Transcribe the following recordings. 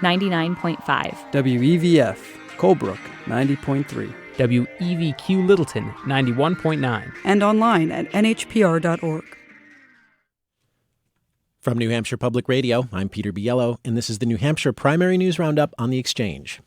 99.5. WEVF, Colebrook, 90.3. WEVQ Littleton, 91.9. And online at nhpr.org. From New Hampshire Public Radio, I'm Peter Biello, and this is the New Hampshire Primary News Roundup on The Exchange.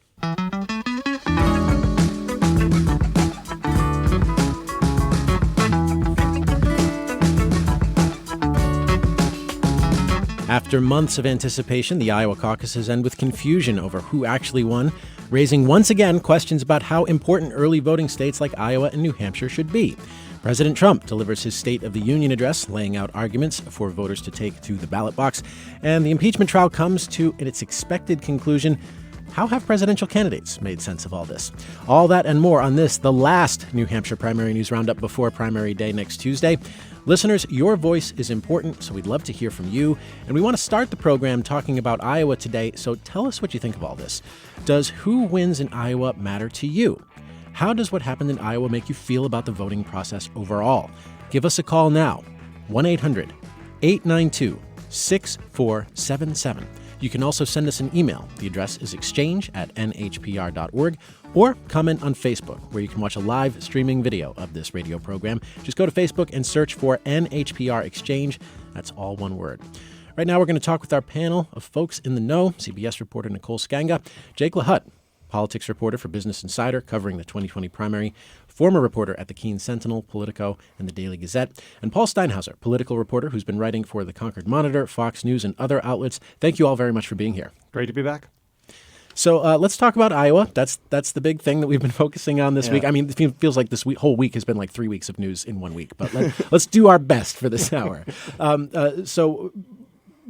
After months of anticipation, the Iowa caucuses end with confusion over who actually won, raising once again questions about how important early voting states like Iowa and New Hampshire should be. President Trump delivers his State of the Union address, laying out arguments for voters to take to the ballot box, and the impeachment trial comes to its expected conclusion. How have presidential candidates made sense of all this? All that and more on this, the last New Hampshire Primary News Roundup before Primary Day next Tuesday. Listeners, your voice is important, so we'd love to hear from you. And we want to start the program talking about Iowa today, so tell us what you think of all this. Does who wins in Iowa matter to you? How does what happened in Iowa make you feel about the voting process overall? Give us a call now, 1-800-892-6477. You can also send us an email. The address is exchange@nhpr.org, or comment on Facebook, where you can watch a live streaming video of this radio program. Just go to Facebook and search for NHPR Exchange. That's all one word. Right now, we're going to talk with our panel of folks in the know, CBS reporter Nicole Skanga, Jake LaHut, politics reporter for Business Insider covering the 2020 primary, former reporter at the Keene Sentinel, Politico, and the Daily Gazette, and Paul Steinhauser, political reporter who's been writing for the Concord Monitor, Fox News, and other outlets. Thank you all very much for being here. Great to be back. So let's talk about Iowa. That's the big thing that we've been focusing on this week. I mean, it feels like whole week has been like 3 weeks of news in 1 week, but let's do our best for this hour. So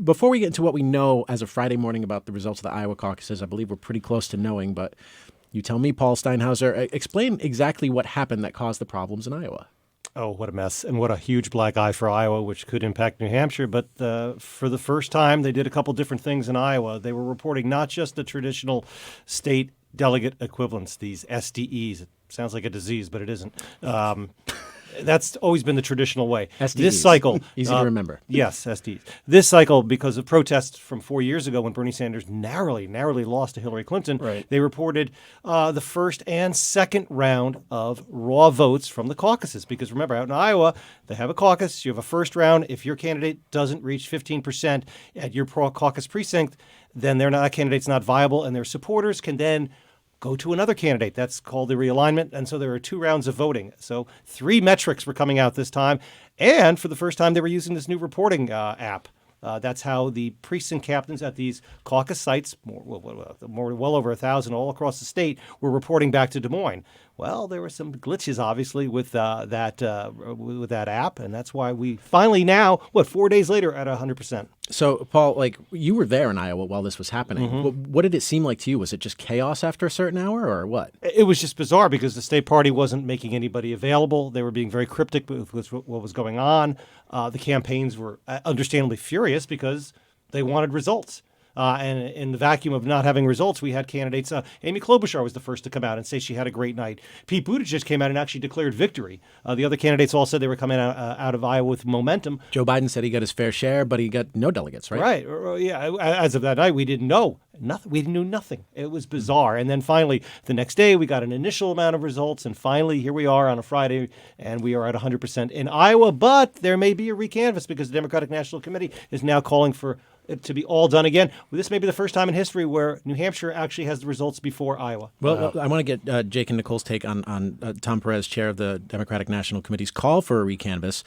before we get into what we know as of Friday morning about the results of the Iowa caucuses, I believe we're pretty close to knowing, but you tell me, Paul Steinhauser, explain exactly what happened that caused the problems in Iowa. Oh, what a mess, and what a huge black eye for Iowa, which could impact New Hampshire. But for the first time, they did a couple different things in Iowa. They were reporting not just the traditional state delegate equivalents, these SDEs. It sounds like a disease, but it isn't. That's always been the traditional way. SDEs. This cycle, easy to remember. Yes, SDEs. This cycle, because of protests from 4 years ago when Bernie Sanders narrowly lost to Hillary Clinton, They reported the first and second round of raw votes from the caucuses. Because remember, out in Iowa, they have a caucus. You have a first round. If your candidate doesn't reach 15% at your caucus precinct, then that candidate's not viable, and their supporters can then go to another candidate. That's called the realignment. And so there are 2 rounds of voting. So 3 metrics were coming out this time. And for the first time, they were using this new reporting app. That's how the precinct captains at these caucus sites, well over 1,000 all across the state, were reporting back to Des Moines. Well, there were some glitches, obviously, with that app, and that's why we finally now, 4 days later, at 100%. So, Paul, you were there in Iowa while this was happening. Mm-hmm. What did it seem like to you? Was it just chaos after a certain hour, or what? It was just bizarre because the state party wasn't making anybody available. They were being very cryptic with what was going on. The campaigns were understandably furious because they wanted results. And in the vacuum of not having results, we had candidates. Amy Klobuchar was the first to come out and say she had a great night. Pete Buttigieg came out and actually declared victory. The other candidates all said they were coming out of Iowa with momentum. Joe Biden said he got his fair share, but he got no delegates, right? Right. Yeah. As of that night, we didn't know nothing. We knew nothing. It was bizarre. And then finally, the next day, we got an initial amount of results. And finally, here we are on a Friday, and we are at 100% in Iowa. But there may be a recanvass because the Democratic National Committee is now calling for it to be all done again. This may be the first time in history where New Hampshire actually has the results before Iowa. Well, I want to get Jake and Nicole's take on Tom Perez, chair of the Democratic National Committee's call for a recanvass.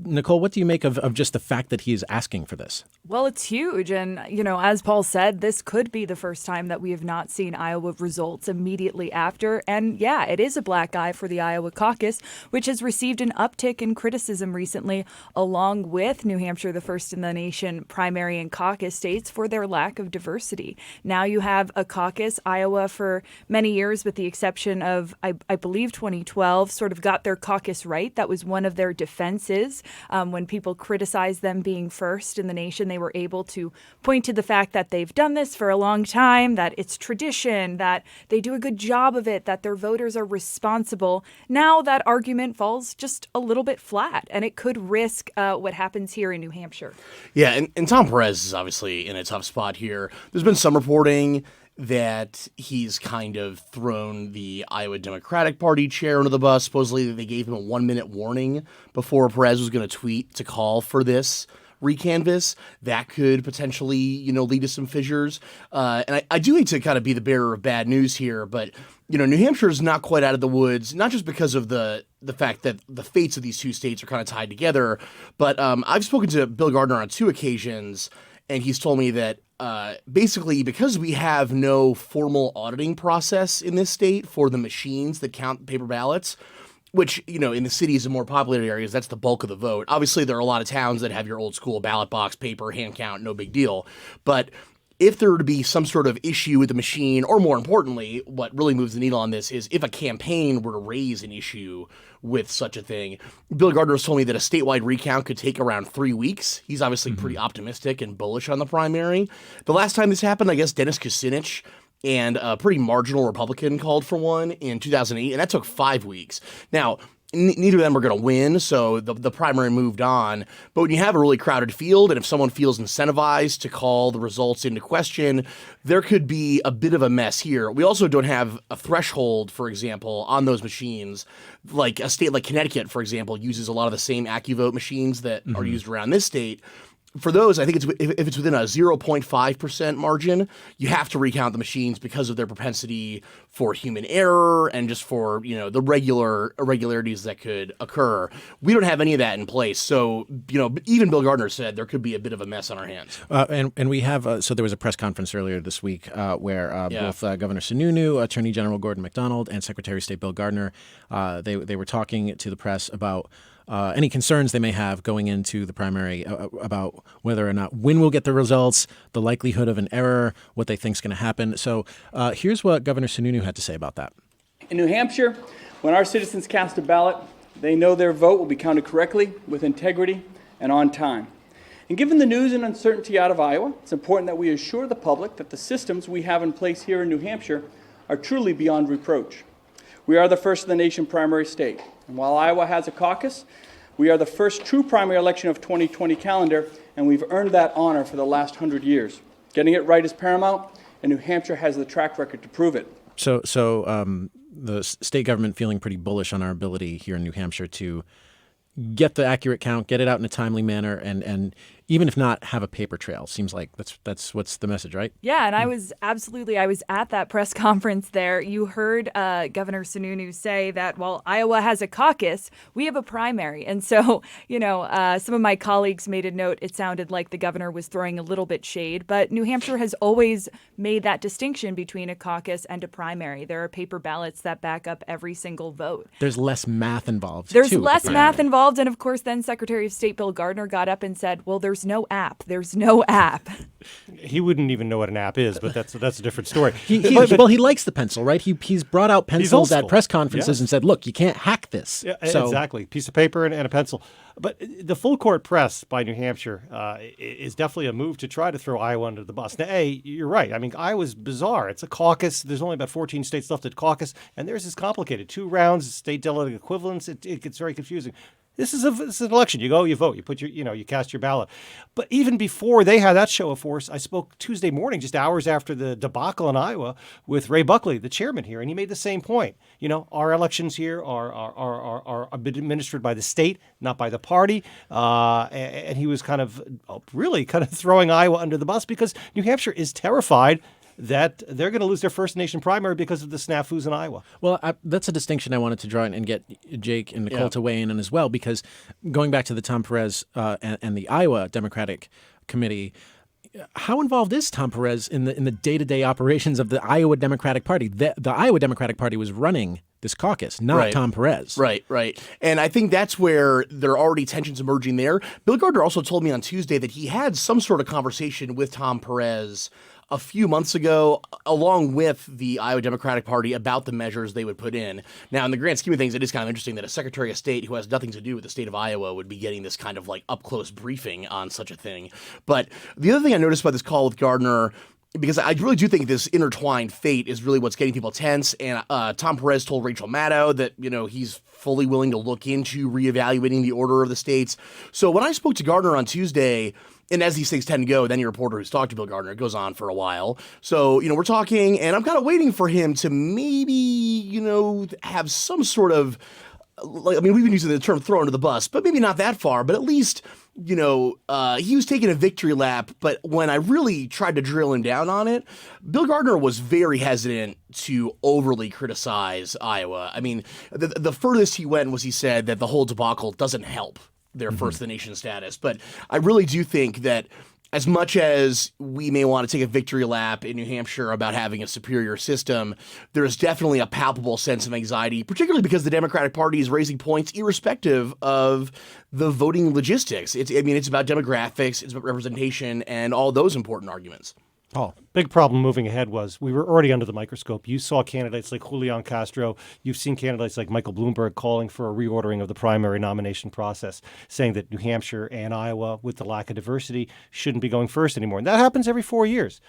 Nicole, what do you make of just the fact that he is asking for this? Well, it's huge. And, as Paul said, this could be the first time that we have not seen Iowa results immediately after. And yeah, it is a black eye for the Iowa caucus, which has received an uptick in criticism recently, along with New Hampshire, the first in the nation primary and caucus states, for their lack of diversity. Now you have a caucus. Iowa, for many years, with the exception of, I believe, 2012, sort of got their caucus right. That was one of their defense is. When people criticize them being first in the nation, they were able to point to the fact that they've done this for a long time, that it's tradition, that they do a good job of it, that their voters are responsible. Now that argument falls just a little bit flat, and it could risk what happens here in New Hampshire. Yeah, and Tom Perez is obviously in a tough spot here. There's been some reporting that he's kind of thrown the Iowa Democratic Party chair under the bus. Supposedly they gave him a 1-minute warning before Perez was going to tweet to call for this recanvass. That could potentially, lead to some fissures. And I do hate to kind of be the bearer of bad news here, but, New Hampshire is not quite out of the woods, not just because of the fact that the fates of these two states are kind of tied together, but I've spoken to Bill Gardner on 2 occasions, and he's told me that basically, because we have no formal auditing process in this state for the machines that count paper ballots, which, in the cities and more populated areas, that's the bulk of the vote. Obviously, there are a lot of towns that have your old school ballot box, paper, hand count, no big deal. But if there were to be some sort of issue with the machine, or more importantly, what really moves the needle on this is if a campaign were to raise an issue with such a thing. Bill Gardner has told me that a statewide recount could take around 3 weeks. He's obviously pretty optimistic and bullish on the primary. The last time this happened, I guess Dennis Kucinich and a pretty marginal Republican called for one in 2008, and that took 5 weeks. Now, neither of them are going to win, so the primary moved on. But when you have a really crowded field, and if someone feels incentivized to call the results into question, there could be a bit of a mess here. We also don't have a threshold, for example, on those machines. Like a state like Connecticut, for example, uses a lot of the same AccuVote machines that are used around this state. For those, I think if it's within a 0.5% margin, you have to recount the machines because of their propensity for human error and just for, the regular irregularities that could occur. We don't have any of that in place. So, even Bill Gardner said there could be a bit of a mess on our hands. And we have, so there was a press conference earlier this week where both Governor Sununu, Attorney General Gordon MacDonald, and Secretary of State Bill Gardner, they were talking to the press about any concerns they may have going into the primary about whether or not when we'll get the results, the likelihood of an error, what they think is going to happen. So here's what Governor Sununu had to say about that. In New Hampshire, when our citizens cast a ballot, they know their vote will be counted correctly, with integrity, and on time. And given the news and uncertainty out of Iowa, it's important that we assure the public that the systems we have in place here in New Hampshire are truly beyond reproach. We are the first in the nation primary state. And while Iowa has a caucus, we are the first true primary election of 2020 calendar, and we've earned that honor for the last 100 years. Getting it right is paramount, and New Hampshire has the track record to prove it. So the state government feeling pretty bullish on our ability here in New Hampshire to get the accurate count, get it out in a timely manner, and even if not, have a paper trail. Seems like that's what's the message, right? Yeah, and I was at that press conference there. You heard Governor Sununu say that while Iowa has a caucus, we have a primary. And so, some of my colleagues made a note. It sounded like the governor was throwing a little bit shade, but New Hampshire has always made that distinction between a caucus and a primary. There are paper ballots that back up every single vote. There's less math involved. There's less math involved. And of course, then Secretary of State Bill Gardner got up and said, well, there's no app. There's no app. He wouldn't even know what an app is, but that's a different story. He likes the pencil, right? He's brought out pencils at press conferences and said, look, you can't hack this. Yeah, exactly. Piece of paper and a pencil. But the full court press by New Hampshire is definitely a move to try to throw Iowa under the bus. Now, you're right. I mean, Iowa's bizarre. It's a caucus. There's only about 14 states left at caucus, and theirs is complicated. 2 rounds, state delegate equivalents. It gets very confusing. This is an election. You go, you vote, you put you cast your ballot. But even before they had that show of force, I spoke Tuesday morning, just hours after the debacle in Iowa, with Ray Buckley, the chairman here, and he made the same point. Our elections here are administered by the state, not by the party. And he was kind of throwing Iowa under the bus because New Hampshire is terrified that they're going to lose their First Nation primary because of the snafus in Iowa. Well, that's a distinction I wanted to draw and get Jake and Nicole to weigh in on as well, because going back to the Tom Perez and the Iowa Democratic Committee, how involved is Tom Perez in the day-to-day operations of the Iowa Democratic Party? The Iowa Democratic Party was running this caucus, not Right. Tom Perez. Right. And I think that's where there are already tensions emerging there. Bill Gardner also told me on Tuesday that he had some sort of conversation with Tom Perez a few months ago, along with the Iowa Democratic Party, about the measures they would put in. Now, in the grand scheme of things, it is kind of interesting that a Secretary of State who has nothing to do with the state of Iowa would be getting this kind of like up-close briefing on such a thing. But the other thing I noticed about this call with Gardner, because I really do think this intertwined fate is really what's getting people tense. And Tom Perez told Rachel Maddow that, he's fully willing to look into reevaluating the order of the states. So when I spoke to Gardner on Tuesday, and as these things tend to go, then your reporter who's talked to Bill Gardner, it goes on for a while. So, we're talking, and I'm kind of waiting for him to maybe, have some sort of, we've been using the term throw under the bus, but maybe not that far, but at least, he was taking a victory lap. But when I really tried to drill him down on it, Bill Gardner was very hesitant to overly criticize Iowa. I mean, the furthest he went was he said that the whole debacle doesn't help their first in the nation status. But I really do think that as much as we may want to take a victory lap in New Hampshire about having a superior system, there is definitely a palpable sense of anxiety, particularly because the Democratic Party is raising points irrespective of the voting logistics. It's about demographics, it's about representation, and all those important arguments. Paul. Big problem moving ahead was we were already under the microscope. You saw candidates like Julian Castro. You've seen candidates like Michael Bloomberg calling for a reordering of the primary nomination process, saying that New Hampshire and Iowa, with the lack of diversity, shouldn't be going first anymore. And that happens every 4 years.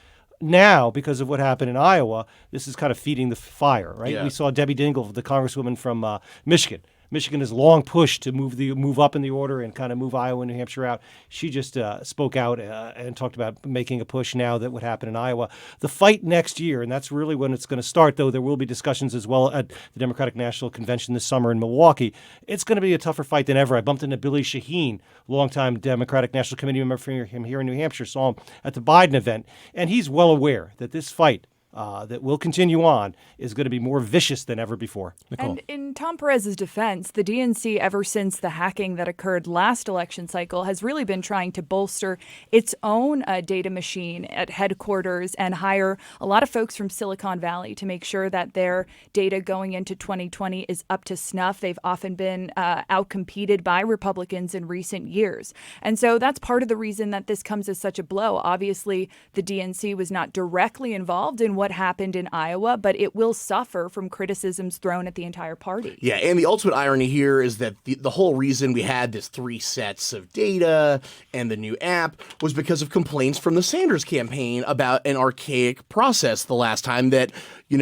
Now, because of what happened in Iowa, this is kind of feeding the fire, right? Yeah. We saw Debbie Dingell, the congresswoman from Michigan. Michigan has long pushed to move up in the order and kind of move Iowa and New Hampshire out. She just spoke out and talked about making a push now that would happen in Iowa. The fight next year, and that's really when it's going to start, though there will be discussions as well at the Democratic National Convention this summer in Milwaukee. It's going to be a tougher fight than ever. I bumped into Billy Shaheen, longtime Democratic National Committee member for him here in New Hampshire, saw him at the Biden event, and he's well aware that this fight that will continue on is going to be more vicious than ever before. Nicole. And in Tom Perez's defense, the DNC, ever since the hacking that occurred last election cycle, has really been trying to bolster its own data machine at headquarters and hire a lot of folks from Silicon Valley to make sure that their data going into 2020 is up to snuff. They've often been outcompeted by Republicans in recent years. And so that's part of the reason that this comes as such a blow. Obviously, the DNC was not directly involved in what happened in Iowa, but it will suffer from criticisms thrown at the entire party. Yeah, and the ultimate irony here is that the whole reason we had this 3 sets of data and the new app was because of complaints from the Sanders campaign about an archaic process the last time that, you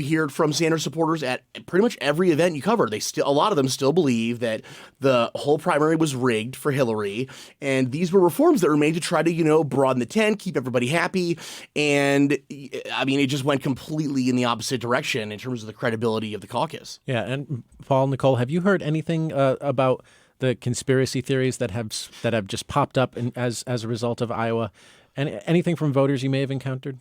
hear it from Sanders supporters at pretty much every event you cover. A lot of them still believe that the whole primary was rigged for Hillary, and these were reforms that were made to try to, broaden the tent, keep everybody happy, and it just went completely in the opposite direction in terms of the credibility of the caucus. Yeah, and Paul, Nicole, have you heard anything about the conspiracy theories that have just popped up as a result of Iowa? Anything from voters you may have encountered?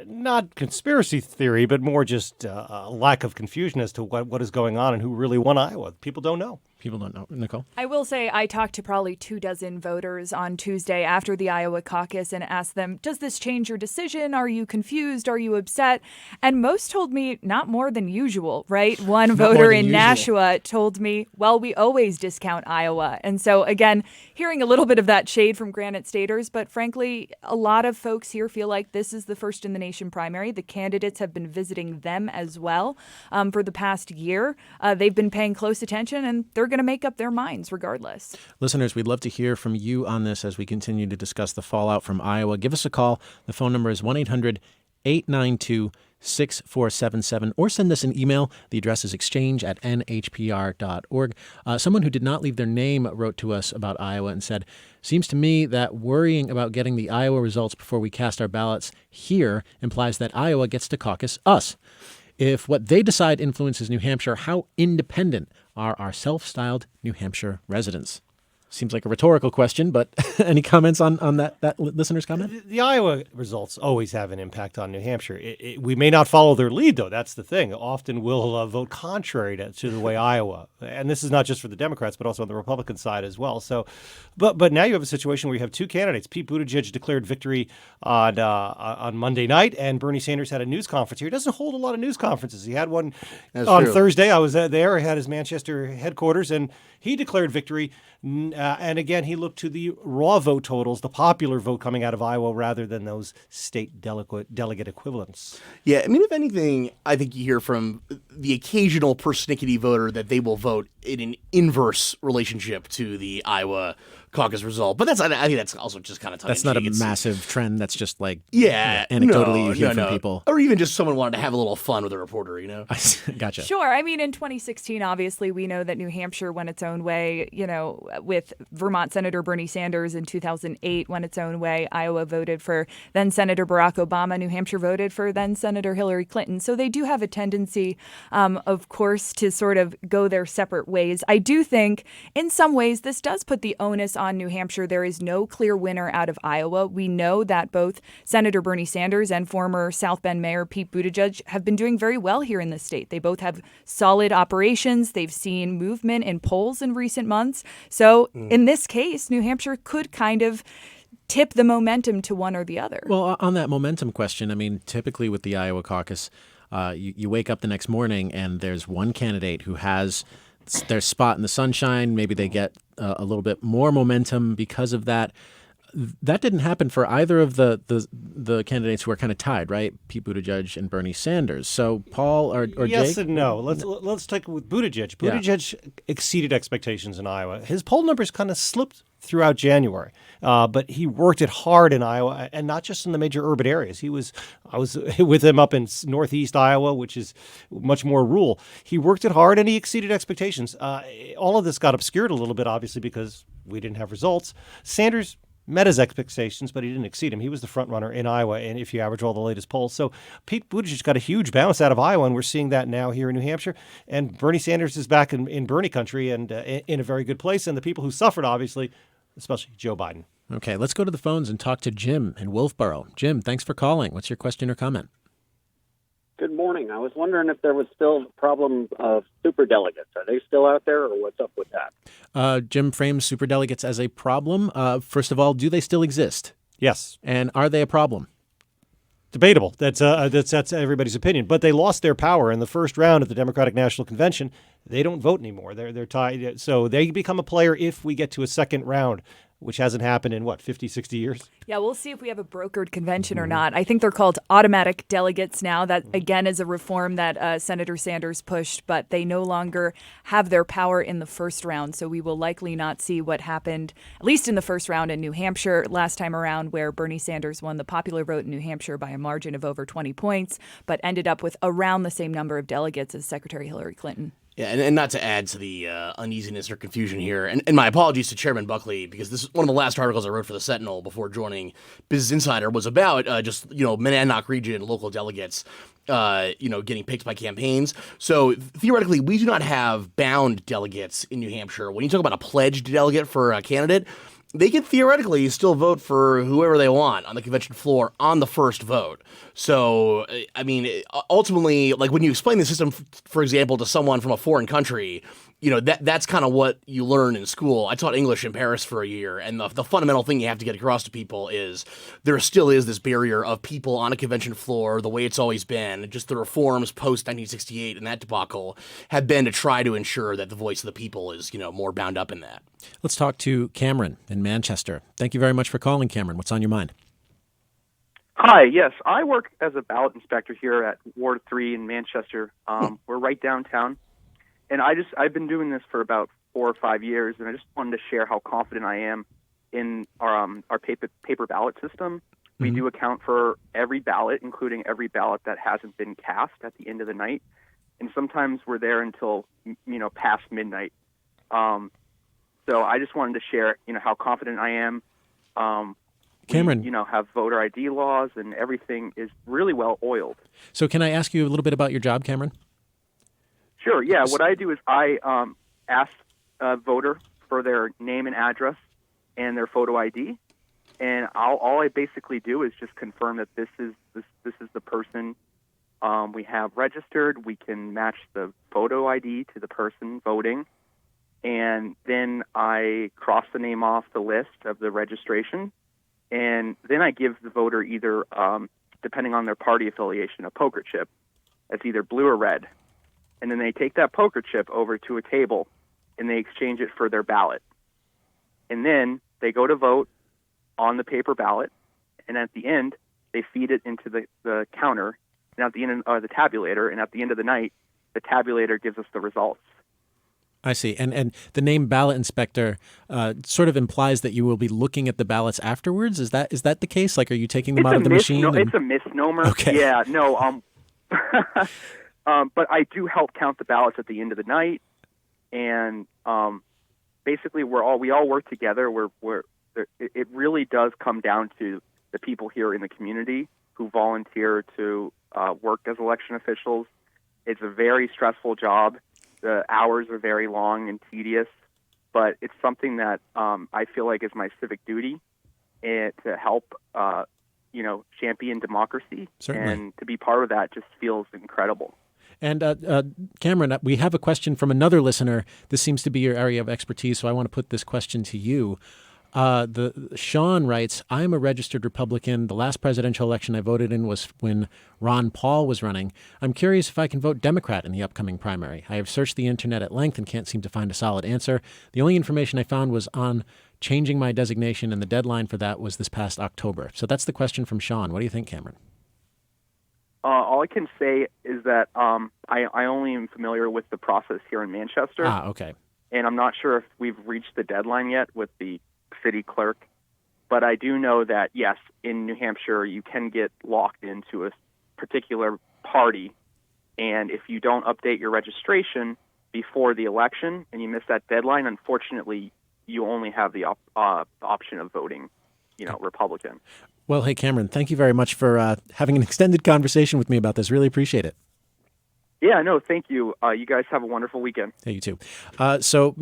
Not conspiracy theory, but more just a lack of confusion as to what is going on and who really won Iowa. People don't know. People don't know. Nicole? I will say I talked to probably 24 voters on Tuesday after the Iowa caucus and asked them, does this change your decision? Are you confused? Are you upset? And most told me not more than usual, right? One voter in Nashua told me, well, we always discount Iowa. And so, again, hearing a little bit of that shade from Granite Staters, but frankly, a lot of folks here feel like this is the first in the nation primary. The candidates have been visiting them as well for the past year. They've been paying close attention, and they're going to make up their minds regardless. Listeners, we'd love to hear from you on this as we continue to discuss the fallout from Iowa. Give us a call. The phone number is 1-800-892-6477, or send us an email. The address is exchange@nhpr.org. Someone who did not leave their name wrote to us about Iowa and said, seems to me that worrying about getting the Iowa results before we cast our ballots here implies that Iowa gets to caucus us. If what they decide influences New Hampshire, how independent are our self-styled New Hampshire residents? Seems like a rhetorical question, but any comments on that listener's comment? The Iowa results always have an impact on New Hampshire. We may not follow their lead, though. That's the thing. Often we'll vote contrary to the way Iowa. And this is not just for the Democrats, but also on the Republican side as well. So, but now you have a situation where you have two candidates. Pete Buttigieg declared victory on Monday night, and Bernie Sanders had a news conference here. He doesn't hold a lot of news conferences. He had one on Thursday. I was there. He had his Manchester headquarters, and he declared victory. And again, he looked to the raw vote totals, the popular vote coming out of Iowa, rather than those state delegate equivalents. Yeah, I mean, if anything, I think you hear from the occasional persnickety voter that they will vote in an inverse relationship to the Iowa caucus result. But I think that's also just kind of tongue-in-cheek. That's not a massive trend. That's just like anecdotally you hear from people. Or even just someone wanted to have a little fun with a reporter, you know? Gotcha. Sure. I mean, in 2016, obviously, we know that New Hampshire went its own way, with Vermont Senator Bernie Sanders. In 2008 went its own way. Iowa voted for then Senator Barack Obama. New Hampshire voted for then Senator Hillary Clinton. So they do have a tendency, of course, to sort of go their separate ways. I do think in some ways this does put the onus on New Hampshire. There is no clear winner out of Iowa. We know that both Senator Bernie Sanders and former South Bend Mayor Pete Buttigieg have been doing very well here in the state. They both have solid operations. They've seen movement in polls in recent months. So in this case, New Hampshire could kind of tip the momentum to one or the other. Well, on that momentum question, I mean, typically with the Iowa caucus, you wake up the next morning and there's one candidate who has their spot in the sunshine. Maybe they get a little bit more momentum because of that. That didn't happen for either of the candidates who are kind of tied, right? Pete Buttigieg and Bernie Sanders. So Paul or Jake? Yes and no. Let's take with Buttigieg. Buttigieg exceeded expectations in Iowa. His poll numbers kind of slipped throughout January, but he worked it hard in Iowa, and not just in the major urban areas. I was with him up in northeast Iowa, which is much more rural. He worked it hard, and he exceeded expectations. All of this got obscured a little bit, obviously, because we didn't have results. Sanders met his expectations, but he didn't exceed him. He was the front runner in Iowa, and if you average all the latest polls. So Pete Buttigieg got a huge bounce out of Iowa, and we're seeing that now here in New Hampshire. And Bernie Sanders is back in Bernie country and in a very good place. And the people who suffered, obviously, especially Joe Biden. Okay, let's go to the phones and talk to Jim in Wolfboro. Jim, thanks for calling. What's your question or comment? Good morning. I was wondering if there was still a problem of superdelegates. Are they still out there, or what's up with that? Jim frames superdelegates as a problem. First of all, do they still exist? Yes. And are they a problem? Debatable. That's everybody's opinion. But they lost their power in the first round of the Democratic National Convention. They don't vote anymore. They're tied. So they become a player if we get to a second round, which hasn't happened in, 50, 60 years? Yeah, we'll see if we have a brokered convention or not. I think they're called automatic delegates now. That, again, is a reform that Senator Sanders pushed, but they no longer have their power in the first round. So we will likely not see what happened, at least in the first round in New Hampshire last time around, where Bernie Sanders won the popular vote in New Hampshire by a margin of over 20 points, but ended up with around the same number of delegates as Secretary Hillary Clinton. Yeah, and not to add to the uneasiness or confusion here, and my apologies to Chairman Buckley, because this is one of the last articles I wrote for the Sentinel before joining Business Insider was about Monadnock region local delegates, getting picked by campaigns. So theoretically, we do not have bound delegates in New Hampshire. When you talk about a pledged delegate for a candidate, they can theoretically still vote for whoever they want on the convention floor on the first vote. So, I mean, ultimately, like when you explain the system, for example, to someone from a foreign country, that's kind of what you learn in school. I taught English in Paris for a year, and the fundamental thing you have to get across to people is there still is this barrier of people on a convention floor, the way it's always been. Just the reforms post-1968 and that debacle have been to try to ensure that the voice of the people is, more bound up in that. Let's talk to Cameron in Manchester. Thank you very much for calling, Cameron. What's on your mind? Hi, yes. I work as a ballot inspector here at Ward 3 in Manchester. We're right downtown. And I've been doing this for about 4 or 5 years, and I just wanted to share how confident I am in our paper ballot system. We do account for every ballot, including every ballot that hasn't been cast at the end of the night. And sometimes we're there until, past midnight. So I just wanted to share, how confident I am. Cameron, we, have voter ID laws, and everything is really well oiled. So can I ask you a little bit about your job, Cameron? Sure, yeah. What I do is I ask a voter for their name and address and their photo ID. And all I basically do is just confirm that this is the person we have registered. We can match the photo ID to the person voting. And then I cross the name off the list of the registration. And then I give the voter either, depending on their party affiliation, a poker chip that's either blue or red. And then they take that poker chip over to a table and they exchange it for their ballot. And then they go to vote on the paper ballot. And at the end, they feed it into the counter and at the end of the tabulator. And at the end of the night, the tabulator gives us the results. I see. And the name ballot inspector sort of implies that you will be looking at the ballots afterwards. Is that the case? Like, are you taking them out of the machine? It's a misnomer. Okay. Yeah, no. But I do help count the ballots at the end of the night, and basically we all work together. It really does come down to the people here in the community who volunteer to work as election officials. It's a very stressful job. The hours are very long and tedious, but it's something that I feel like is my civic duty and to help champion democracy. Certainly. And to be part of that just feels incredible. And Cameron, we have a question from another listener. This seems to be your area of expertise, so I want to put this question to you. Sean writes, I am a registered Republican. The last presidential election I voted in was when Ron Paul was running. I'm curious if I can vote Democrat in the upcoming primary. I have searched the internet at length and can't seem to find a solid answer. The only information I found was on changing my designation, and the deadline for that was this past October. So that's the question from Sean. What do you think, Cameron? All I can say is that I only am familiar with the process here in Manchester. Okay. And I'm not sure if we've reached the deadline yet with the city clerk. But I do know that, yes, in New Hampshire, you can get locked into a particular party. And if you don't update your registration before the election and you miss that deadline, unfortunately, you only have the option of voting, Republican. Well, hey, Cameron, thank you very much for having an extended conversation with me about this. Really appreciate it. Yeah, no, thank you. You guys have a wonderful weekend. Yeah, you too. So,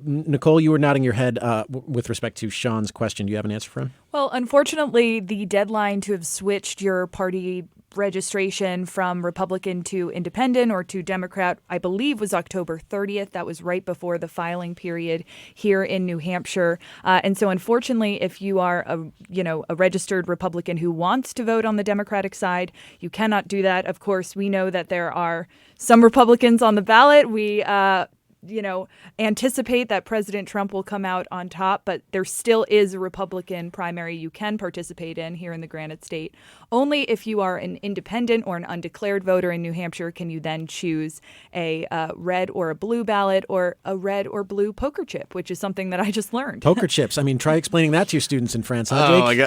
Nicole, you were nodding your head with respect to Sean's question. Do you have an answer for him? Well, unfortunately, the deadline to have switched your party registration from Republican to Independent or to Democrat, I believe, was October 30th. That was right before the filing period here in New Hampshire. And so, unfortunately, if you are a registered Republican who wants to vote on the Democratic side, you cannot do that. Of course, we know that there are some Republicans on the ballot. We anticipate that President Trump will come out on top, but there still is a Republican primary you can participate in here in the Granite State. Only if you are an independent or an undeclared voter in New Hampshire can you then choose a red or a blue ballot or a red or blue poker chip, which is something that I just learned. Poker chips. I mean, try explaining that to your students in France, huh, Jake?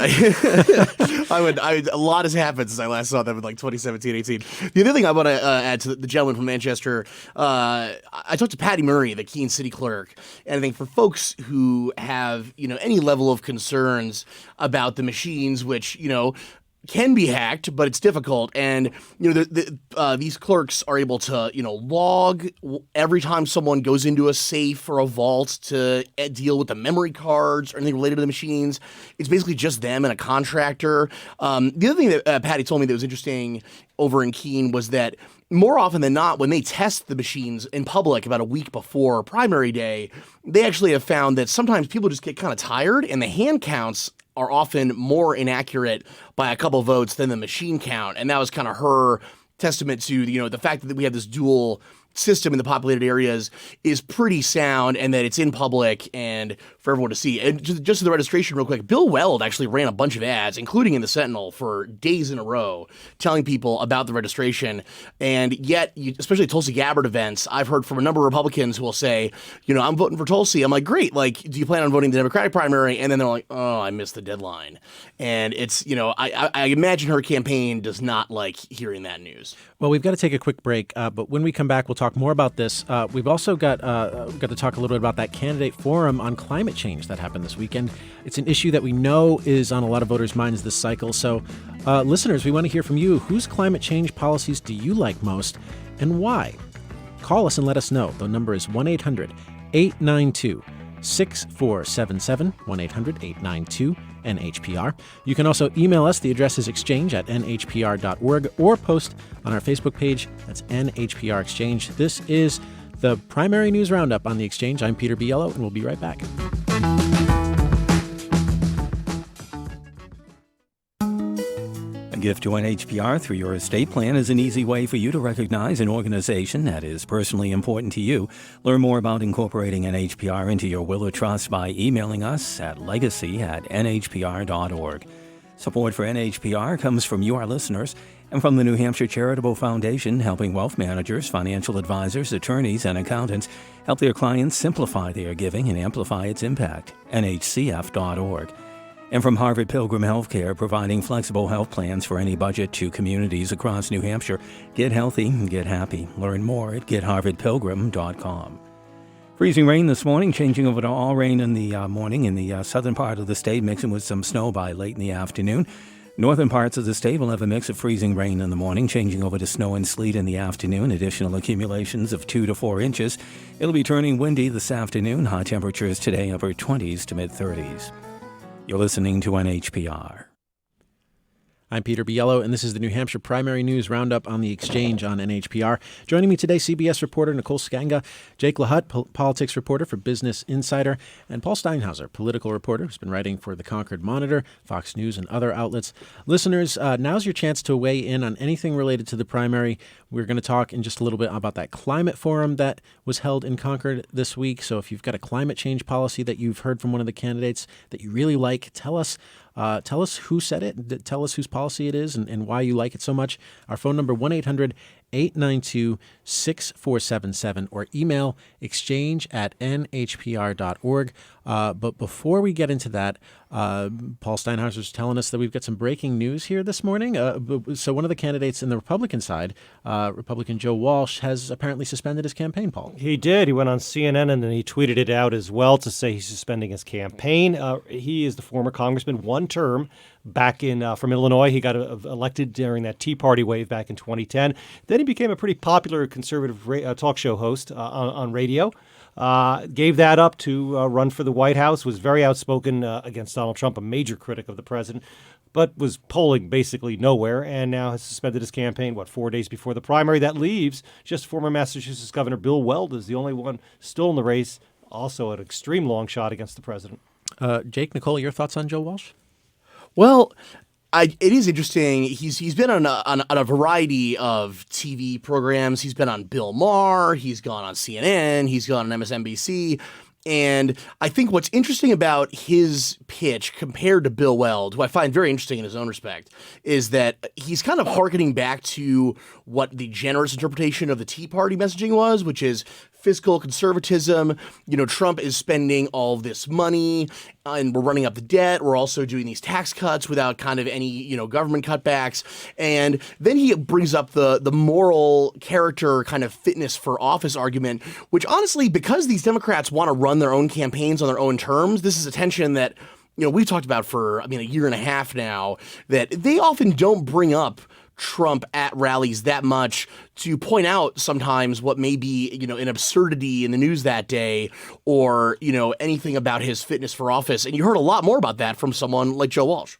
Oh, my God. A lot has happened since I last saw them in 2017, 18. The other thing I want to add to the gentleman from Manchester, I talked to Patty Murray, the Keene city clerk, and I think for folks who have, any level of concerns about the machines, which, can be hacked, but it's difficult. And, these clerks are able to, log every time someone goes into a safe or a vault to deal with the memory cards or anything related to the machines. It's basically just them and a contractor. The other thing that Patty told me that was interesting over in Keene was that more often than not, when they test the machines in public about a week before primary day, they actually have found that sometimes people just get kind of tired and the hand counts are often more inaccurate by a couple votes than the machine count. And that was kind of her testament to, the fact that we have this dual system in the populated areas is pretty sound and that it's in public and for everyone to see. And just to the registration real quick, Bill Weld actually ran a bunch of ads, including in the Sentinel, for days in a row, telling people about the registration. And yet, especially at Tulsi Gabbard events, I've heard from a number of Republicans who will say, I'm voting for Tulsi. I'm like, great. Do you plan on voting the Democratic primary? And then they're like, oh, I missed the deadline. And it's, I imagine her campaign does not like hearing that news. Well, we've got to take a quick break, but when we come back, we'll talk more about this. We've also got to talk a little bit about that candidate forum on climate change that happened this weekend. It's an issue that we know is on a lot of voters' minds this cycle. So, listeners, we want to hear from you. Whose climate change policies do you like most and why? Call us and let us know. The number is 1-800-892-6000. 1-800-6477, 1-800-892-NHPR. You can also email us. The address is exchange@nhpr.org, or post on our Facebook page. That's NHPR Exchange. This is the primary news roundup on The Exchange. I'm Peter Biello, and we'll be right back. A gift to NHPR through your estate plan is an easy way for you to recognize an organization that is personally important to you. Learn more about incorporating NHPR into your will or trust by emailing us at legacy@nhpr.org. Support for NHPR comes from you, our listeners, and from the New Hampshire Charitable Foundation, helping wealth managers, financial advisors, attorneys, and accountants help their clients simplify their giving and amplify its impact. nhcf.org. And from Harvard Pilgrim Healthcare, providing flexible health plans for any budget to communities across New Hampshire. Get healthy, get happy. Learn more at getharvardpilgrim.com. Freezing rain this morning, changing over to all rain in the morning in the southern part of the state, mixing with some snow by late in the afternoon. Northern parts of the state will have a mix of freezing rain in the morning, changing over to snow and sleet in the afternoon. Additional accumulations of 2 to 4 inches. It'll be turning windy this afternoon. High temperatures today upper 20s to mid-30s. You're listening to NHPR. I'm Peter Biello, and this is the New Hampshire Primary News Roundup on The Exchange on NHPR. Joining me today, CBS reporter Nicole Skanga, Jake LaHutte, politics reporter for Business Insider, and Paul Steinhauser, political reporter who's been writing for the Concord Monitor, Fox News, and other outlets. Listeners, now's your chance to weigh in on anything related to the primary. We're going to talk in just a little bit about that climate forum that was held in Concord this week. So if you've got a climate change policy that you've heard from one of the candidates that you really like, tell us. Tell us who said it. Tell us whose policy it is and why you like it so much. Our phone number, 1-800-892-6477, or email exchange@nhpr.org. But before we get into that, Paul Steinhauser is telling us that we've got some breaking news here this morning. So one of the candidates in the Republican side, Republican Joe Walsh, has apparently suspended his campaign, Paul. He did. He went on CNN and then he tweeted it out as well to say he's suspending his campaign. He is the former congressman, one term back in from Illinois. He got elected during that Tea Party wave back in 2010. Then he became a pretty popular conservative talk show host on radio. Gave that up to run for the White House, was very outspoken against Donald Trump, a major critic of the president, but was polling basically nowhere, and now has suspended his campaign, 4 days before the primary. That leaves just former Massachusetts Governor Bill Weld as the only one still in the race, also an extreme long shot against the president. Jake, Nicole, your thoughts on Joe Walsh? Well, it is interesting. He's been on a variety of TV programs. He's been on Bill Maher. He's gone on CNN. He's gone on MSNBC. And I think what's interesting about his pitch compared to Bill Weld, who I find very interesting in his own respect, is that he's kind of hearkening back to what the generous interpretation of the Tea Party messaging was, which is fiscal conservatism. You know, Trump is spending all this money and we're running up the debt. We're also doing these tax cuts without kind of any, government cutbacks. And then he brings up the moral character kind of fitness for office argument, which honestly, because these Democrats want to run their own campaigns on their own terms, this is a tension that, we've talked about for, a year and a half now, that they often don't bring up Trump at rallies that much to point out sometimes what may be, an absurdity in the news that day or, anything about his fitness for office. And you heard a lot more about that from someone like Joe Walsh.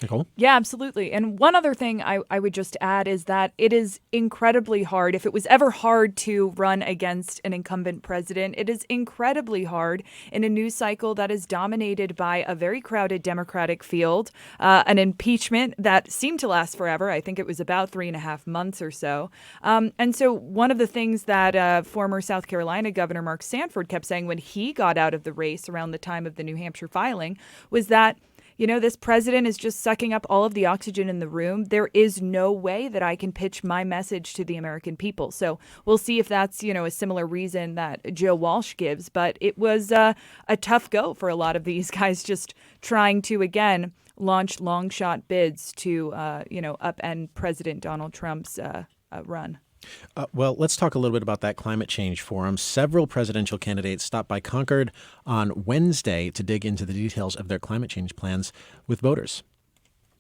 Nicole? Yeah, absolutely. And one other thing I would just add is that it is incredibly hard. If it was ever hard to run against an incumbent president, it is incredibly hard in a news cycle that is dominated by a very crowded Democratic field, an impeachment that seemed to last forever. I think it was about 3.5 months or so. And so one of the things that former South Carolina Governor Mark Sanford kept saying when he got out of the race around the time of the New Hampshire filing was that this president is just sucking up all of the oxygen in the room. There is no way that I can pitch my message to the American people. So we'll see if that's, a similar reason that Joe Walsh gives. But it was a tough go for a lot of these guys just trying to, again, launch long shot bids to, upend President Donald Trump's run. Well, let's talk a little bit about that climate change forum. Several presidential candidates stopped by Concord on Wednesday to dig into the details of their climate change plans with voters.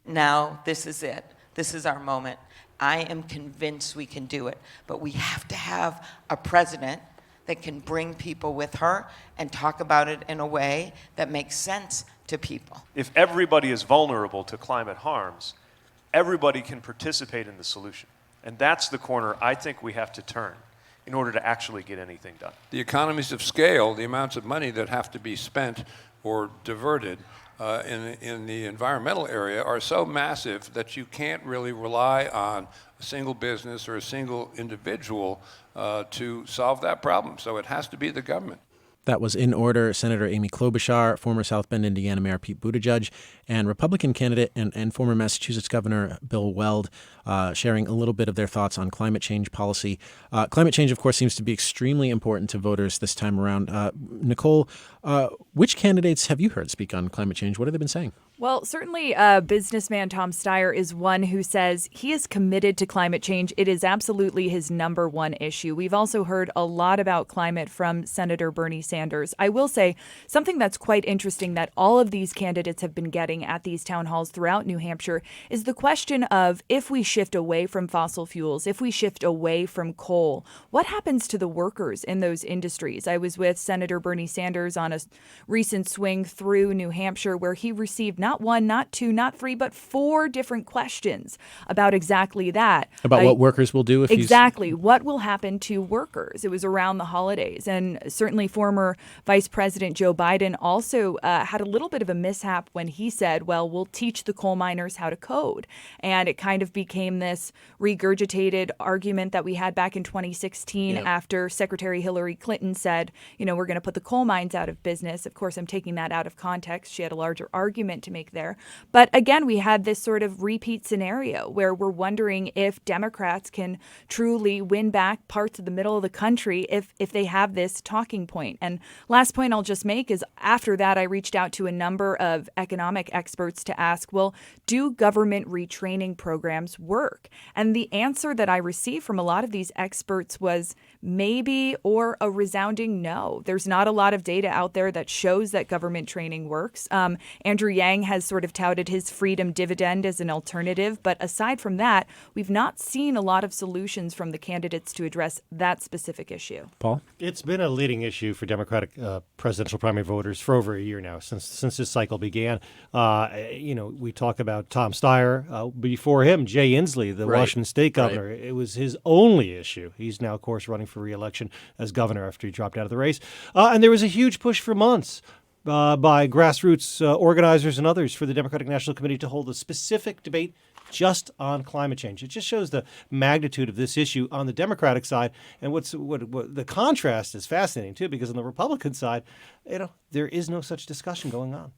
Now, this is it. This is our moment. I am convinced we can do it, but we have to have a president that can bring people with her and talk about it in a way that makes sense to people. If everybody is vulnerable to climate harms, everybody can participate in the solution. And that's the corner I think we have to turn in order to actually get anything done. The economies of scale, the amounts of money that have to be spent or diverted in the environmental area are so massive that you can't really rely on a single business or a single individual to solve that problem. So it has to be the government. That was In Order, Senator Amy Klobuchar, former South Bend, Indiana Mayor Pete Buttigieg, and Republican candidate and former Massachusetts Governor Bill Weld sharing a little bit of their thoughts on climate change policy. Climate change, of course, seems to be extremely important to voters this time around. Nicole, which candidates have you heard speak on climate change? What have they been saying? Well, certainly businessman Tom Steyer is one who says he is committed to climate change. It is absolutely his number one issue. We've also heard a lot about climate from Senator Bernie Sanders. I will say something that's quite interesting that all of these candidates have been getting at these town halls throughout New Hampshire is the question of if we shift away from fossil fuels, if we shift away from coal, what happens to the workers in those industries? I was with Senator Bernie Sanders on a recent swing through New Hampshire where he received not one, not two, not three, but 4 different questions about exactly that. About what workers will do if Exactly. What will happen to workers? It was around the holidays. And certainly former Vice President Joe Biden also had a little bit of a mishap when he said, well, we'll teach the coal miners how to code. And it kind of became this regurgitated argument that we had back in 2016 after Secretary Hillary Clinton said, you know, we're going to put the coal mines out of business. Of course, I'm taking that out of context. She had a larger argument to make there. But again, we had this sort of repeat scenario where we're wondering if Democrats can truly win back parts of the middle of the country if they have this talking point. And last point I'll just make is after that, I reached out to a number of economic experts to ask, well, do government retraining programs work? And the answer that I received from a lot of these experts was maybe or a resounding no. There's not a lot of data out there that shows that government training works. Andrew Yang has sort of touted his freedom dividend as an alternative. But aside from that, we've not seen a lot of solutions from the candidates to address that specific issue. Paul? It's been a leading issue for Democratic presidential primary voters for over a year now, since this cycle began. We talk about Tom Steyer. Before him, Jay Inslee, the Washington State governor. Right. It was his only issue. He's now, of course, running for re-election as governor after he dropped out of the race. And there was a huge push for months by grassroots organizers and others for the Democratic National Committee to hold a specific debate just on climate change. It just shows the magnitude of this issue on the Democratic side. And what the contrast is fascinating, too, because on the Republican side, there is no such discussion going on.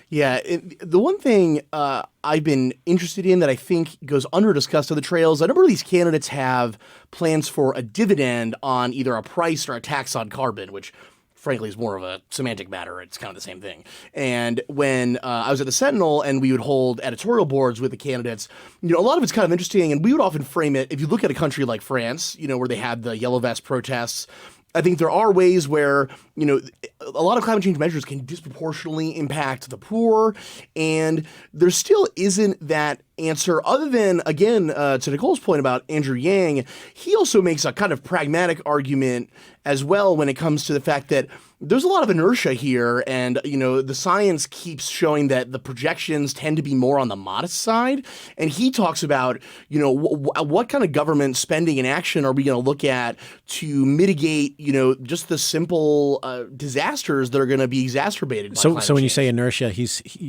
Yeah, the one thing I've been interested in that I think goes under-discussed on the trails, a number of these candidates have plans for a dividend on either a price or a tax on carbon, which frankly is more of a semantic matter. It's kind of the same thing. And when I was at the Sentinel and we would hold editorial boards with the candidates, a lot of it's kind of interesting. And we would often frame it, if you look at a country like France, where they had the yellow vest protests, I think there are ways where, a lot of climate change measures can disproportionately impact the poor. And there still isn't that answer other than, again, to Nicole's point about Andrew Yang, he also makes a kind of pragmatic argument as well when it comes to the fact that there's a lot of inertia here. And, the science keeps showing that the projections tend to be more on the modest side. And he talks about, what kind of government spending and action are we going to look at to mitigate, just the simple disasters that are going to be exacerbated by climate So when you change. say inertia,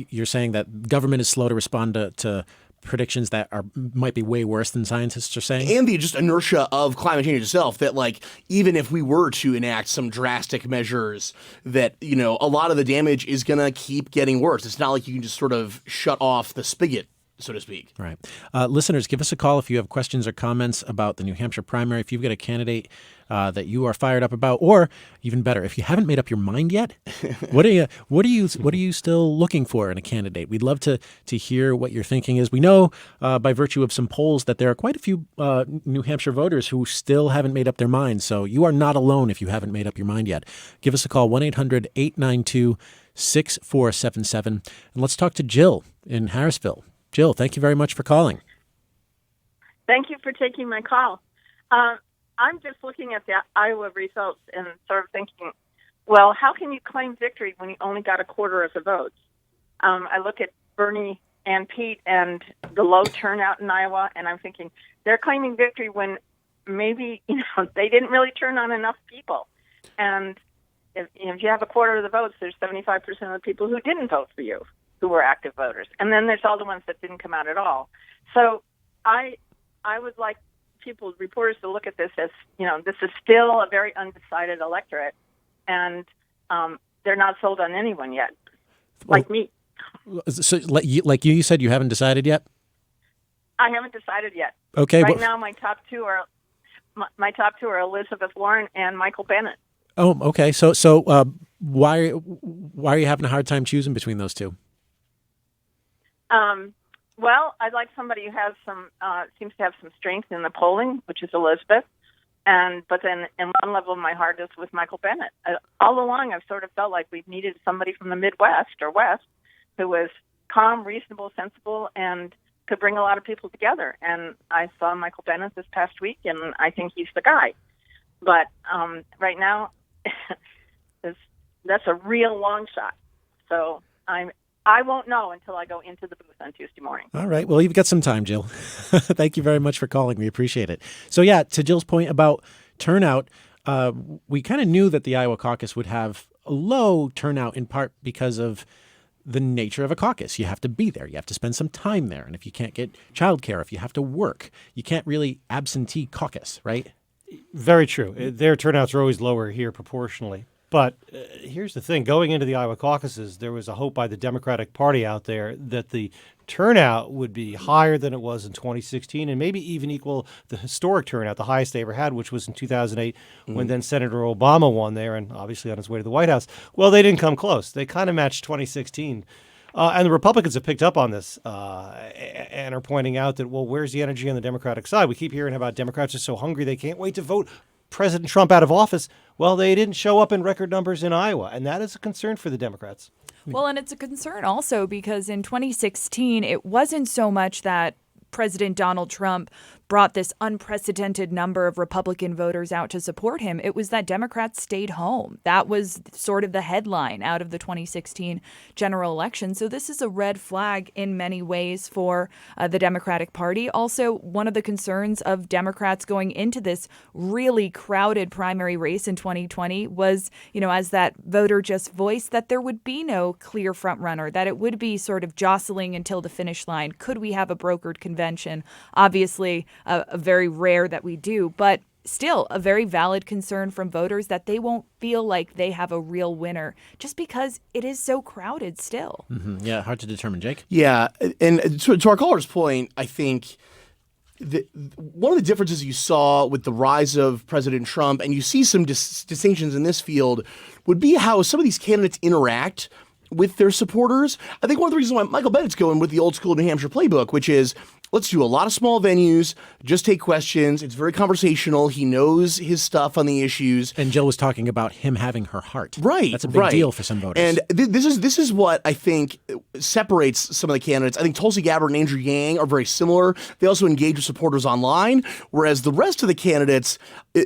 you're saying that government is slow to respond to predictions that might be way worse than scientists are saying? And the just inertia of climate change itself, that even if we were to enact some drastic measures, that, a lot of the damage is going to keep getting worse. It's not like you can just sort of shut off the spigot, so to speak. Right. Listeners, give us a call if you have questions or comments about the New Hampshire primary. If you've got a candidate that you are fired up about, or even better, if you haven't made up your mind yet, what are you still looking for in a candidate? We'd love to hear what your thinking is. We know by virtue of some polls that there are quite a few New Hampshire voters who still haven't made up their minds. So you are not alone if you haven't made up your mind yet. Give us a call, 1-800-892-6477. And let's talk to Jill in Harrisville. Jill, thank you very much for calling. Thank you for taking my call. I'm just looking at the Iowa results and sort of thinking, well, how can you claim victory when you only got a quarter of the votes? I look at Bernie and Pete and the low turnout in Iowa, and I'm thinking they're claiming victory when maybe they didn't really turn on enough people. And if you have a quarter of the votes, there's 75% of the people who didn't vote for you, who were active voters. And then there's all the ones that didn't come out at all. So I would like reporters to look at this as, this is still a very undecided electorate, and they're not sold on anyone yet, like me. So, like you said, you haven't decided yet? I haven't decided yet. Okay. Right now, my top two are Elizabeth Warren and Michael Bennet. Oh, okay. So why are you having a hard time choosing between those two? Well, I'd like somebody who has seems to have some strength in the polling, which is Elizabeth. But then in one level of my heart is with Michael Bennet. All along, I've sort of felt like we've needed somebody from the Midwest or West who was calm, reasonable, sensible, and could bring a lot of people together. And I saw Michael Bennet this past week, and I think he's the guy. But right now, that's a real long shot. So I won't know until I go into the booth on Tuesday morning. All right. Well, you've got some time, Jill. Thank you very much for calling. We appreciate it. So, yeah, to Jill's point about turnout, we kind of knew that the Iowa caucus would have a low turnout in part because of the nature of a caucus. You have to be there. You have to spend some time there. And if you can't get childcare, if you have to work, you can't really absentee caucus, right? Very true. Their turnouts are always lower here proportionally. But here's the thing. Going into the Iowa caucuses, there was a hope by the Democratic Party out there that the turnout would be higher than it was in 2016 and maybe even equal the historic turnout, the highest they ever had, which was in 2008 when then Senator Obama won there and obviously on his way to the White House. Well, they didn't come close. They kind of matched 2016. And the Republicans have picked up on this and are pointing out that, well, where's the energy on the Democratic side? We keep hearing about Democrats are so hungry they can't wait to vote President Trump out of office. Well, they didn't show up in record numbers in Iowa, and that is a concern for the Democrats. Well, and it's a concern also because in 2016, it wasn't so much that President Donald Trump brought this unprecedented number of Republican voters out to support him. It was that Democrats stayed home. That was sort of the headline out of the 2016 general election. So this is a red flag in many ways for the Democratic Party. Also, one of the concerns of Democrats going into this really crowded primary race in 2020 was, as that voter just voiced, that there would be no clear front runner, that it would be sort of jostling until the finish line. Could we have a brokered convention? Obviously, a very rare that we do, but still a very valid concern from voters that they won't feel like they have a real winner just because it is so crowded still. Mm-hmm. Yeah, hard to determine, Jake. Yeah, and to our caller's point, I think one of the differences you saw with the rise of President Trump, and you see some distinctions in this field, would be how some of these candidates interact with their supporters. I think one of the reasons why Michael Bennett's going with the old school New Hampshire playbook, which is let's do a lot of small venues, just take questions. It's very conversational. He knows his stuff on the issues. And Jill was talking about him having her heart. Right. That's a big deal for some voters. And this is what I think separates some of the candidates. I think Tulsi Gabbard and Andrew Yang are very similar. They also engage with supporters online, whereas the rest of the candidates,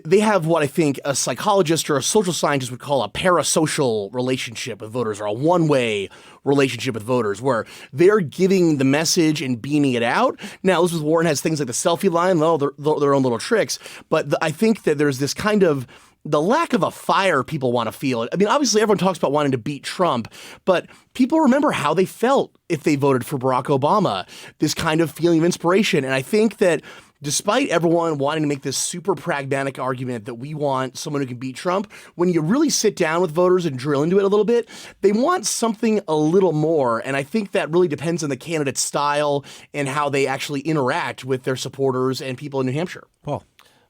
they have what I think a psychologist or a social scientist would call a parasocial relationship with voters, or a one-way relationship with voters, where they're giving the message and beaming it out. Now, Elizabeth Warren has things like the selfie line, their own little tricks, but I think that there's this kind of the lack of a fire people want to feel. I mean, obviously everyone talks about wanting to beat Trump, but people remember how they felt if they voted for Barack Obama, this kind of feeling of inspiration. And I think that despite everyone wanting to make this super pragmatic argument that we want someone who can beat Trump, when you really sit down with voters and drill into it a little bit, they want something a little more. And I think that really depends on the candidate's style and how they actually interact with their supporters and people in New Hampshire. Paul.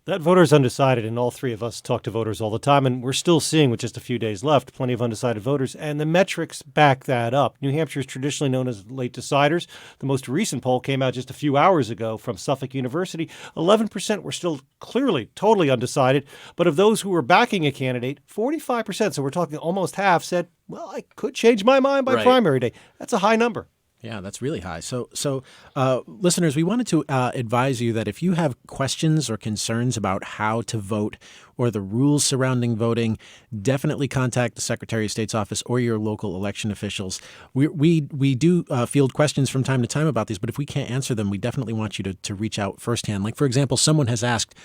That voter's undecided, and all three of us talk to voters all the time, and we're still seeing, with just a few days left, plenty of undecided voters, and the metrics back that up. New Hampshire is traditionally known as late deciders. The most recent poll came out just a few hours ago from Suffolk University. 11% were still clearly totally undecided, but of those who were backing a candidate, 45%, so we're talking almost half, said, well, I could change my mind by primary day. That's a high number. Yeah, that's really high. So, listeners, we wanted to advise you that if you have questions or concerns about how to vote or the rules surrounding voting, definitely contact the Secretary of State's office or your local election officials. We do field questions from time to time about these, but if we can't answer them, we definitely want you to reach out firsthand. Like, for example, someone has asked,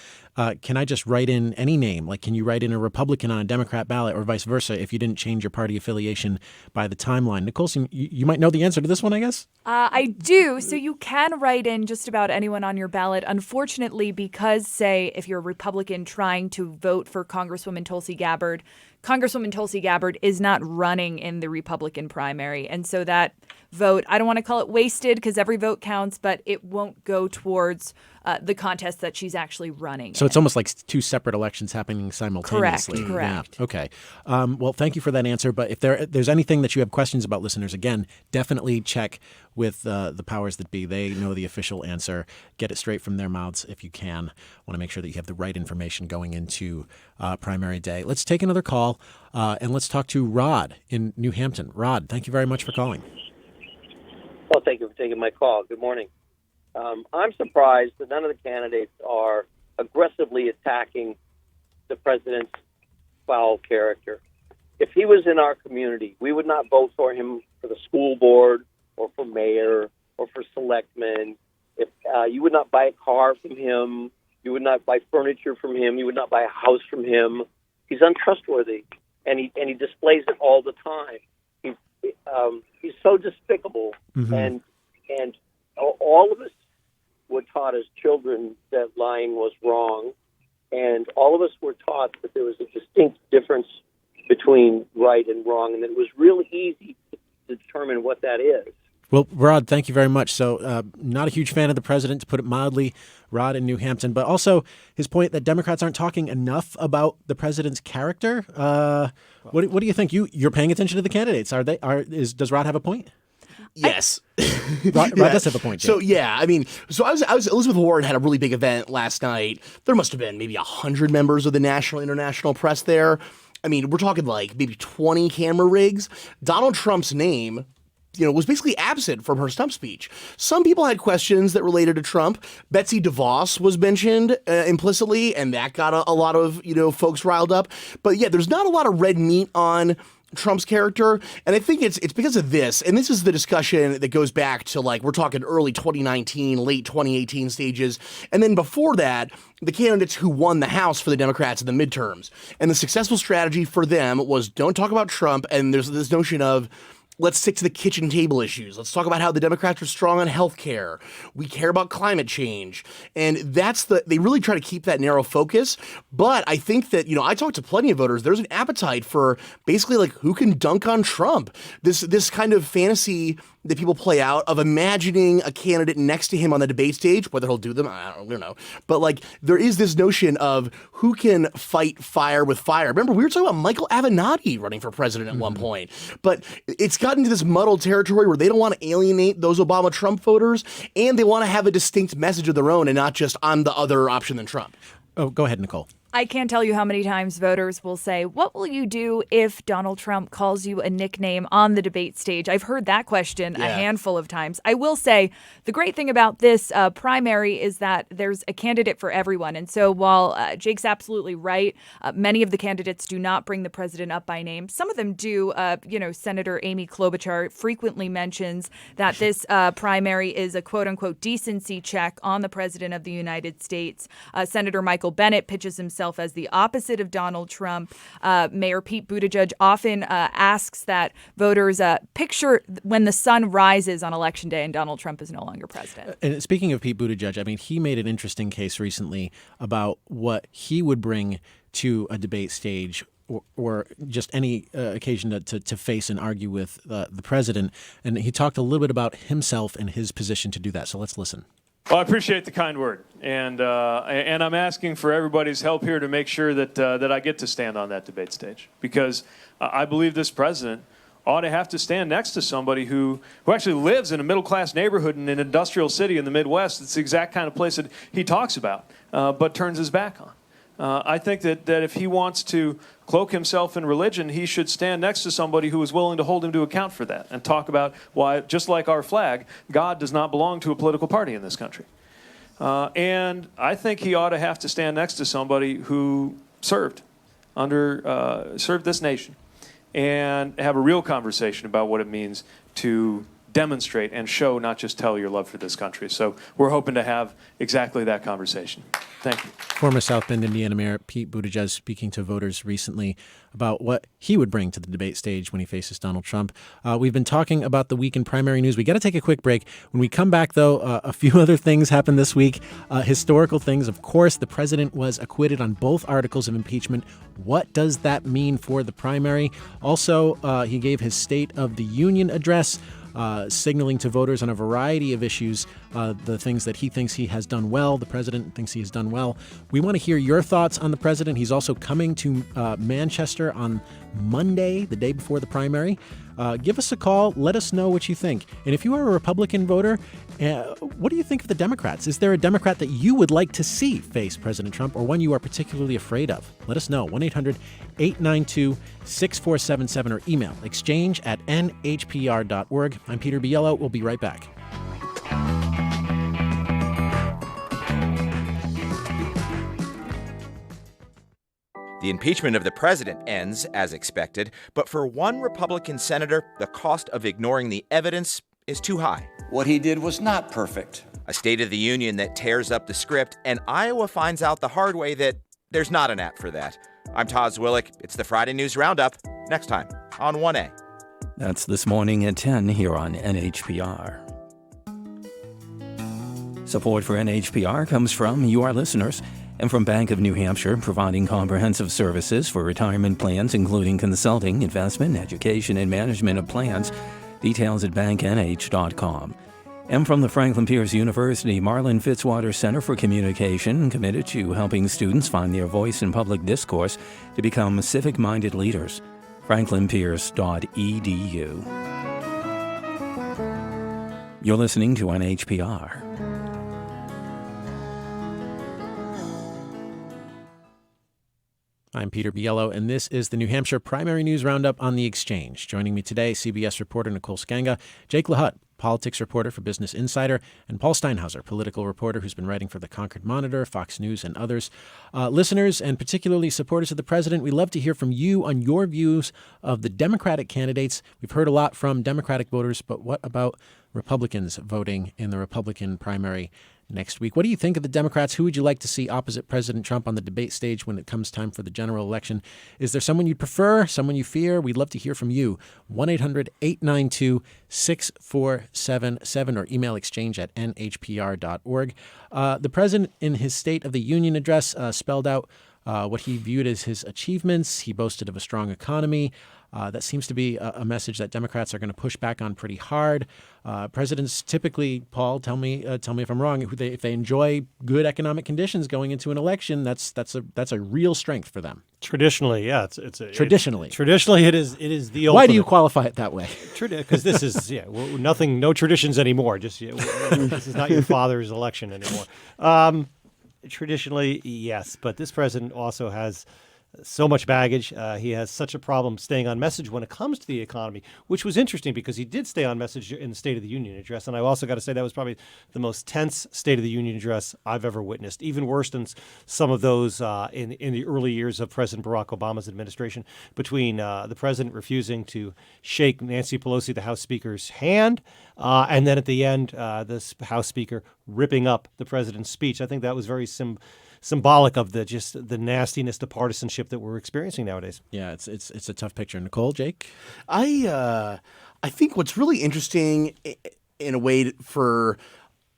can I just write in any name? Like, can you write in a Republican on a Democrat ballot or vice versa if you didn't change your party affiliation by the timeline? Nicole, you might know the answer to this one, I guess? I do. So you can write in just about anyone on your ballot. Unfortunately, because, say, if you're a Republican trying to vote for Congresswoman Tulsi Gabbard is not running in the Republican primary. And so that vote, I don't want to call it wasted because every vote counts, but it won't go towards the contest that she's actually running. So it's almost like two separate elections happening simultaneously. Correct. Yeah. Okay. Well, thank you for that answer. But if there's anything that you have questions about, listeners, again, definitely check with the powers that be. They know the official answer. Get it straight from their mouths if you can. Want to make sure that you have the right information going into primary day. Let's take another call and let's talk to Rod in New Hampton. Rod, thank you very much for calling. Well, thank you for taking my call. Good morning. I'm surprised that none of the candidates are aggressively attacking the president's foul character. If he was in our community, we would not vote for him for the school board or for mayor or for selectmen. If you would not buy a car from him, you would not buy furniture from him, you would not buy a house from him. He's untrustworthy, and he displays it all the time. He's so despicable, and all of us were taught as children that lying was wrong, and all of us were taught that there was a distinct difference between right and wrong, and that it was really easy to determine what that is. Well, Rod, thank you very much. So not a huge fan of the president, to put it mildly, Rod in New Hampton, but also his point that Democrats aren't talking enough about the president's character. What do you think? You're paying attention to the candidates. Does Rod have a point? Yes. Rod does have a point. So, yeah, I mean, Elizabeth Warren had a really big event last night. There must have been maybe 100 members of the national, international press there. I mean, we're talking like maybe 20 camera rigs. Donald Trump's name, was basically absent from her stump speech. Some people had questions that related to Trump. Betsy DeVos was mentioned implicitly, and that got a lot of, folks riled up. But yeah, there's not a lot of red meat on Trump's character, and I think it's because of this, and this is the discussion that goes back to, like, we're talking early 2019, late 2018 stages, and then before that, the candidates who won the House for the Democrats in the midterms. And the successful strategy for them was don't talk about Trump, and there's this notion of let's stick to the kitchen table issues. Let's talk about how the Democrats are strong on health care. We care about climate change. And they really try to keep that narrow focus. But I think that, I talked to plenty of voters. There's an appetite for basically like who can dunk on Trump. This kind of fantasy that people play out of imagining a candidate next to him on the debate stage, whether he'll do them, I don't know. But like there is this notion of who can fight fire with fire. Remember, we were talking about Michael Avenatti running for president at one point. But it's gotten to this muddled territory where they don't want to alienate those Obama-Trump voters, and they want to have a distinct message of their own and not just I'm the other option than Trump. Oh, go ahead, Nicole. I can't tell you how many times voters will say, what will you do if Donald Trump calls you a nickname on the debate stage? I've heard that question a handful of times. I will say the great thing about this primary is that there's a candidate for everyone. And so while Jake's absolutely right, many of the candidates do not bring the president up by name. Some of them do. Senator Amy Klobuchar frequently mentions that this primary is a quote unquote decency check on the president of the United States. Senator Michael Bennet pitches himself as the opposite of Donald Trump. Mayor Pete Buttigieg often asks that voters picture when the sun rises on Election Day and Donald Trump is no longer president. And speaking of Pete Buttigieg, I mean, he made an interesting case recently about what he would bring to a debate stage or just any occasion to face and argue with the president. And he talked a little bit about himself and his position to do that. So let's listen. Well, I appreciate the kind word, and I'm asking for everybody's help here to make sure that I get to stand on that debate stage, because I believe this president ought to have to stand next to somebody who actually lives in a middle-class neighborhood in an industrial city in the Midwest. It's the exact kind of place that he talks about, but turns his back on. I think that if he wants to cloak himself in religion, he should stand next to somebody who is willing to hold him to account for that and talk about why, just like our flag, God does not belong to a political party in this country. And I think he ought to have to stand next to somebody who served this nation and have a real conversation about what it means to demonstrate and show, not just tell your love for this country. So we're hoping to have exactly that conversation. Thank you. Former South Bend, Indiana Mayor Pete Buttigieg speaking to voters recently about what he would bring to the debate stage when he faces Donald Trump. We've been talking about the week in primary news. We got to take a quick break. When we come back, though, a few other things happened this week. Historical things. Of course, the president was acquitted on both articles of impeachment. What does that mean for the primary? Also, he gave his State of the Union address, signaling to voters on a variety of issues, the things that he thinks he has done well, the president thinks he has done well. We want to hear your thoughts on the president. He's also coming to Manchester on Monday, the day before the primary. Give us a call. Let us know what you think. And if you are a Republican voter, what do you think of the Democrats? Is there a Democrat that you would like to see face President Trump, or one you are particularly afraid of? Let us know. 1-800-892-6477 or email exchange@nhpr.org. I'm Peter Biello. We'll be right back. The impeachment of the president ends as expected, but for one Republican senator, the cost of ignoring the evidence is too high. What he did was not perfect. A State of the Union that tears up the script, and Iowa finds out the hard way that there's not an app for that. I'm Taz Willick. It's the Friday News Roundup. Next time on 1A. That's this morning at 10 here on NHPR. Support for NHPR comes from you, our listeners, and from Bank of New Hampshire, providing comprehensive services for retirement plans, including consulting, investment, education, and management of plans. Details at banknh.com. And from the Franklin Pierce University Marlin Fitzwater Center for Communication, committed to helping students find their voice in public discourse to become civic-minded leaders. franklinpierce.edu. You're listening to NHPR. I'm Peter Biello, and this is the New Hampshire Primary News Roundup on The Exchange. Joining me today, CBS reporter Nicole Skanga, Jake LaHutte, politics reporter for Business Insider, and Paul Steinhauser, political reporter who's been writing for the Concord Monitor, Fox News, and others. Listeners, and particularly supporters of the president, we love to hear from you on your views of the Democratic candidates. We've heard a lot from Democratic voters, but what about Republicans voting in the Republican primary next week? What do you think of the Democrats? Who would you like to see opposite President Trump on the debate stage when it comes time for the general election? Is there someone you'd prefer, someone you fear? We'd love to hear from you. 1-800-892-6477 or email exchange@nhpr.org. The president, in his State of the Union address, spelled out what he viewed as his achievements. He boasted of a strong economy. That seems to be a message that Democrats are going to push back on pretty hard. Presidents typically, Paul, tell me if I'm wrong, if they enjoy good economic conditions going into an election, that's a real strength for them. Traditionally, yeah, traditionally it is the ultimate. Why do you qualify it that way? Because this is no traditions anymore. Just this is not your father's election anymore. Traditionally, yes, but this president also has so much baggage. He has such a problem staying on message when it comes to the economy, which was interesting because he did stay on message in the State of the Union address. And I also got to say that was probably the most tense State of the Union address I've ever witnessed, even worse than some of those in the early years of President Barack Obama's administration, between the president refusing to shake Nancy Pelosi, the House Speaker's hand, and then at the end, this House Speaker ripping up the president's speech. I think that was very symbolic of the nastiness, the partisanship that we're experiencing nowadays. Yeah, it's a tough picture. Nicole, Jake? I think what's really interesting in a way for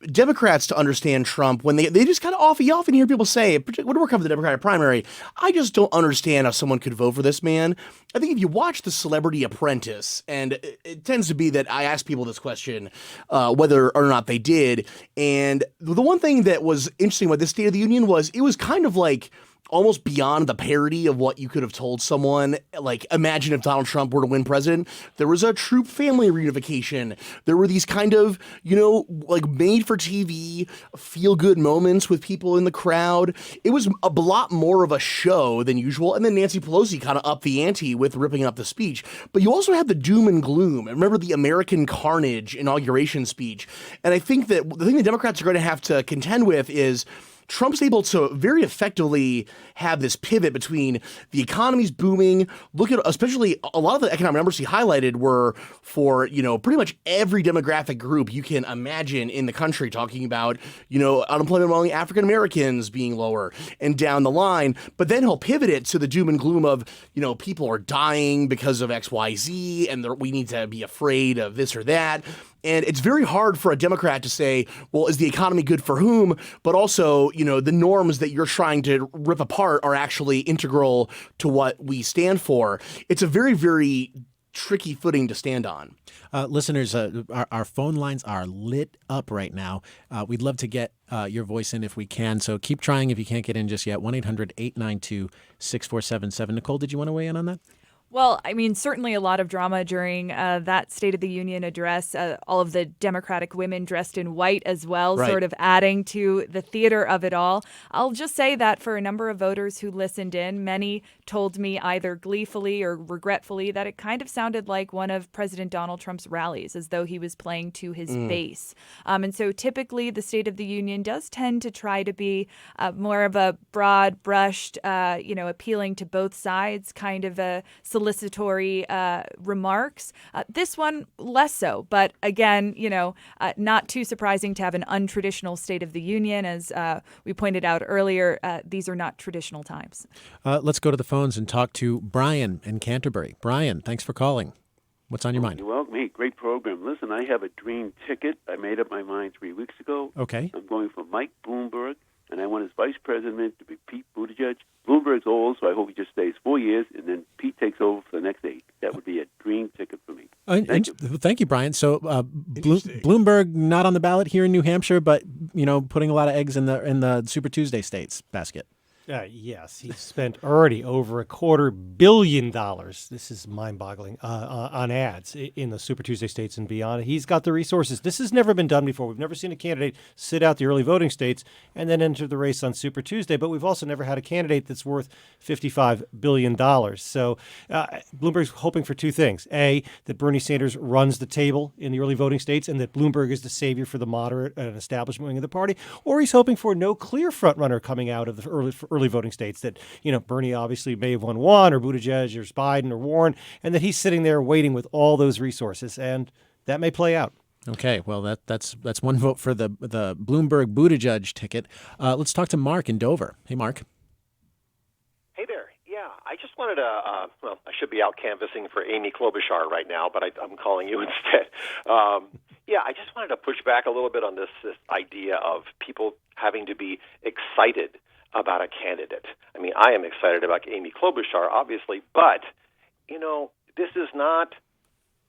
Democrats to understand Trump when they just kind of you often hear people say, when we're covering the Democratic primary, I just don't understand how someone could vote for this man. I think if you watch The Celebrity Apprentice, and it tends to be that I ask people this question, whether or not they did, and the one thing that was interesting about this State of the Union was it was kind of like almost beyond the parody of what you could have told someone. Like, imagine if Donald Trump were to win president. There was a troop family reunification. There were these kind of, like made for TV, feel good moments with people in the crowd. It was a lot more of a show than usual. And then Nancy Pelosi kind of upped the ante with ripping up the speech. But you also had the doom and gloom. And remember the American Carnage inauguration speech. And I think that the thing the Democrats are going to have to contend with is Trump's able to very effectively have this pivot between the economy's booming. Look at, especially a lot of the economic numbers he highlighted were for, pretty much every demographic group you can imagine in the country, talking about, unemployment among African Americans being lower and down the line. But then he'll pivot it to the doom and gloom of, people are dying because of XYZ and we need to be afraid of this or that. And it's very hard for a Democrat to say, well, is the economy good for whom? But also, the norms that you're trying to rip apart are actually integral to what we stand for. It's a very, very tricky footing to stand on. Listeners, our phone lines are lit up right now. We'd love to get your voice in if we can. So keep trying if you can't get in just yet. 1-800-892-6477. Nicole, did you want to weigh in on that? Well, I mean, certainly a lot of drama during that State of the Union address. All of the Democratic women dressed in white as well, Right. sort of adding to the theater of it all. I'll just say that for a number of voters who listened in, many told me either gleefully or regretfully that it kind of sounded like one of President Donald Trump's rallies, as though he was playing to his base. And so typically the State of the Union does tend to try to be more of a broad brushed, appealing to both sides kind of a solicitory remarks. This one, less so. But again, not too surprising to have an untraditional State of the Union. As we pointed out earlier, these are not traditional times. Let's go to the phones and talk to Brian in Canterbury. Brian, thanks for calling. What's on your mind? Well, hey, great program. Listen, I have a dream ticket. I made up my mind 3 weeks ago. Okay. I'm going for Mike Bloomberg, and I want his vice president to be Pete Buttigieg. Bloomberg's old, so I hope he just stays 4 years, and then Pete takes over for the next 8. That would be a dream ticket for me. Thank you, Brian. So Bloomberg not on the ballot here in New Hampshire, but putting a lot of eggs in the Super Tuesday states basket. Yes, he spent already over $250 million. This is mind-boggling on ads in the Super Tuesday states and beyond. He's got the resources. This has never been done before. We've never seen a candidate sit out the early voting states and then enter the race on Super Tuesday. But we've also never had a candidate that's worth $55 billion. So Bloomberg's hoping for two things: A, that Bernie Sanders runs the table in the early voting states, and that Bloomberg is the savior for the moderate and establishment wing of the party, or he's hoping for no clear frontrunner coming out of the early voting states, that Bernie obviously may have won one, or Buttigieg or Biden or Warren, and that he's sitting there waiting with all those resources, and that may play out. Okay, well that's one vote for the Bloomberg Buttigieg ticket. Let's talk to Mark in Dover. Hey, Mark. Hey there. Yeah, I just wanted to. I should be out canvassing for Amy Klobuchar right now, but I'm calling you instead. I just wanted to push back a little bit on this idea of people having to be excited about a candidate. I mean, I am excited about Amy Klobuchar, obviously, but, this is not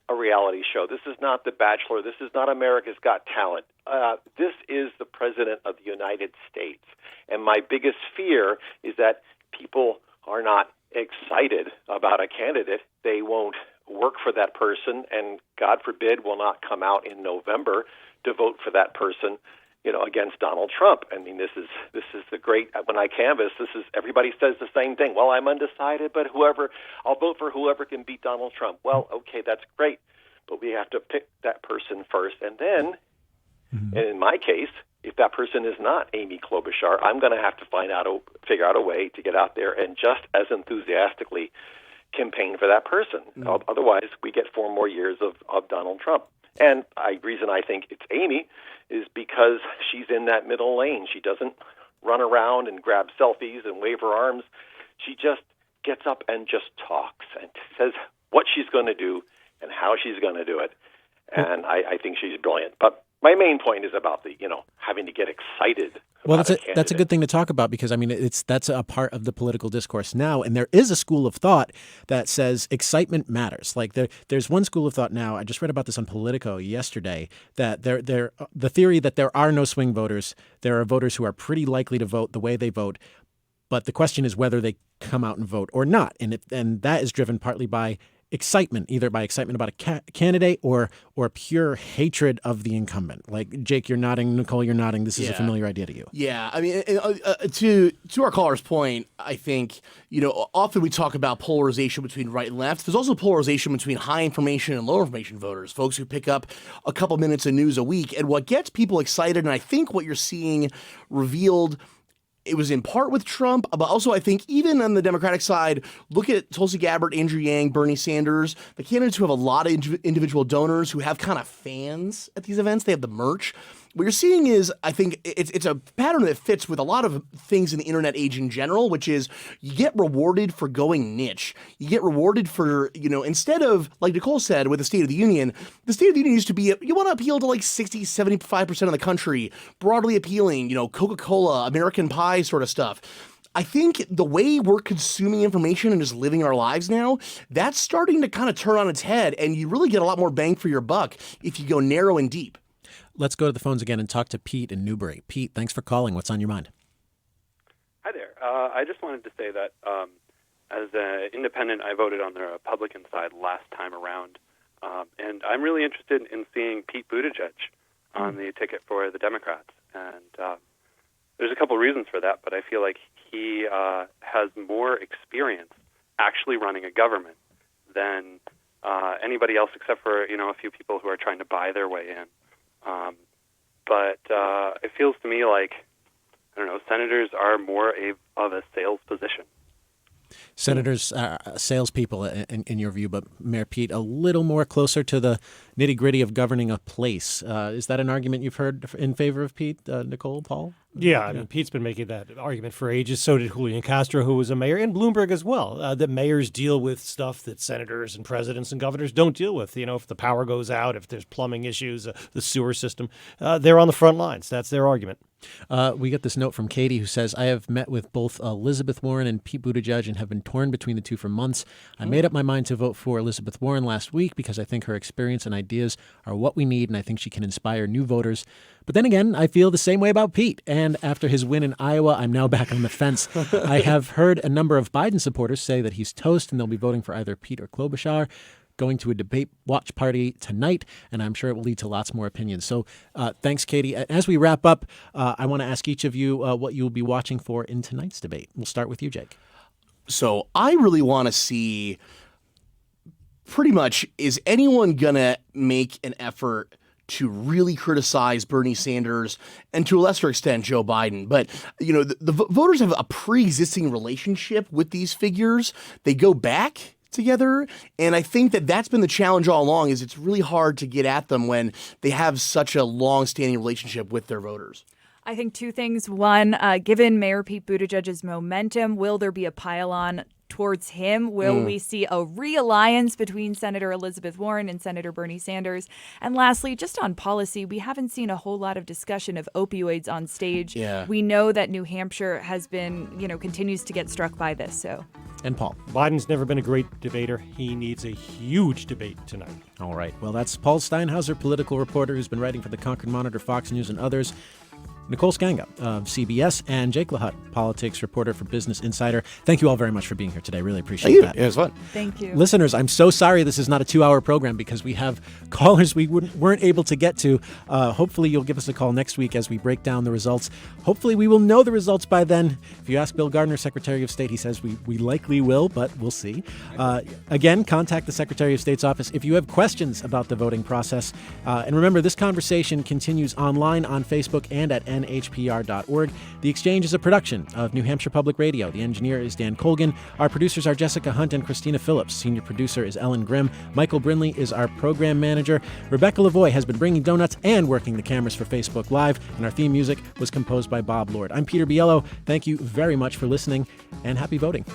a reality show. This is not The Bachelor. This is not America's Got Talent. This is the President of the United States. And my biggest fear is that people are not excited about a candidate. They won't work for that person, and God forbid will not come out in November to vote for that person against Donald Trump. I mean, this is the great, when I canvass, everybody says the same thing. Well, I'm undecided, but I'll vote for whoever can beat Donald Trump. Well, okay, that's great, but we have to pick that person first. And then, and in my case, if that person is not Amy Klobuchar, I'm going to have to figure out a way to get out there and just as enthusiastically campaign for that person. Otherwise, we get 4 more years of Donald Trump. And reason I think it's Amy is because she's in that middle lane. She doesn't run around and grab selfies and wave her arms. She just gets up and just talks and says what she's going to do and how she's going to do it. And I think she's brilliant. But my main point is about the, having to get excited. Well, that's a good thing to talk about, because I mean that's a part of the political discourse now, and there is a school of thought that says excitement matters. Like there's one school of thought now. I just read about this on Politico yesterday, that the theory that there are no swing voters. There are voters who are pretty likely to vote the way they vote, But the question is whether they come out and vote or not. And that is driven partly by excitement, either by excitement about a candidate or pure hatred of the incumbent. Like, Jake, you're nodding. Nicole, you're nodding. This is a familiar idea to you. Yeah, I mean, to our caller's point, I think, often we talk about polarization between right and left. There's also polarization between high information and low information voters, folks who pick up a couple minutes of news a week. And what gets people excited, and I think what you're seeing revealed, it was in part with Trump, but also I think even on the Democratic side, look at Tulsi Gabbard, Andrew Yang, Bernie Sanders, the candidates who have a lot of individual donors who have kind of fans at these events. They have the merch. What you're seeing is, I think, it's a pattern that fits with a lot of things in the internet age in general, which is you get rewarded for going niche. You get rewarded for, instead of, like Nicole said, with the State of the Union used to be, you want to appeal to like 60, 75% of the country, broadly appealing, Coca-Cola, American Pie sort of stuff. I think the way we're consuming information and just living our lives now, that's starting to kind of turn on its head, and you really get a lot more bang for your buck if you go narrow and deep. Let's go to the phones again and talk to Pete in Newbury. Pete, thanks for calling. What's on your mind? Hi there. I just wanted to say that as an independent, I voted on the Republican side last time around, and I'm really interested in seeing Pete Buttigieg on the ticket for the Democrats. And there's a couple reasons for that, but I feel like he has more experience actually running a government than anybody else, except for a few people who are trying to buy their way in. But it feels to me like, I don't know, senators are more of a sales position. Senators are salespeople in your view, but Mayor Pete, a little more closer to the nitty-gritty of governing a place. Is that an argument you've heard in favor of Pete, Nicole, Paul? Yeah, I mean, Pete's been making that argument for ages. So did Julian Castro, who was a mayor, and Bloomberg as well, that mayors deal with stuff that senators and presidents and governors don't deal with. If the power goes out, if there's plumbing issues, the sewer system, they're on the front lines. That's their argument. We get this note from Katie who says, I have met with both Elizabeth Warren and Pete Buttigieg and have been torn between the two for months. I made up my mind to vote for Elizabeth Warren last week because I think her experience and ideas are what we need, and I think she can inspire new voters. But then again, I feel the same way about Pete. And after his win in Iowa, I'm now back on the fence. I have heard a number of Biden supporters say that he's toast and they'll be voting for either Pete or Klobuchar. Going to a debate watch party tonight, and I'm sure it will lead to lots more opinions. So thanks, Katie. As we wrap up, I want to ask each of you what you will be watching for in tonight's debate. We'll start with you, Jake. So I really want to see pretty much, is anyone going to make an effort to really criticize Bernie Sanders and to a lesser extent Joe Biden? But, the voters have a pre-existing relationship with these figures. They go back together, and I think that that's been the challenge all along, is it's really hard to get at them when they have such a long-standing relationship with their voters. I think two things. One, given Mayor Pete Buttigieg's momentum, will there be a pile-on towards him? Will we see a realliance between Senator Elizabeth Warren and Senator Bernie Sanders? And lastly, just on policy, we haven't seen a whole lot of discussion of opioids on stage. Yeah. We know that New Hampshire has been, continues to get struck by this. So. And Paul. Biden's never been a great debater. He needs a huge debate tonight. All right. Well, that's Paul Steinhauser, political reporter who's been writing for the Concord Monitor, Fox News, and others. Nicole Skanga of CBS, and Jake LaHutte, politics reporter for Business Insider. Thank you all very much for being here today. Really appreciate that. It was fun. Thank you. Listeners, I'm so sorry this is not a 2-hour program because we have callers we weren't able to get to. Hopefully you'll give us a call next week as we break down the results. Hopefully we will know the results by then. If you ask Bill Gardner, Secretary of State, he says we likely will, but we'll see. Again, contact the Secretary of State's office if you have questions about the voting process. And remember, this conversation continues online on Facebook and at nhpr.org. The Exchange is a production of New Hampshire Public Radio. The engineer is Dan Colgan. Our producers are Jessica Hunt and Christina Phillips. Senior producer is Ellen Grimm. Michael Brinley is our program manager. Rebecca Lavoie has been bringing donuts and working the cameras for Facebook Live. And our theme music was composed by Bob Lord. I'm Peter Biello. Thank you very much for listening, and happy voting.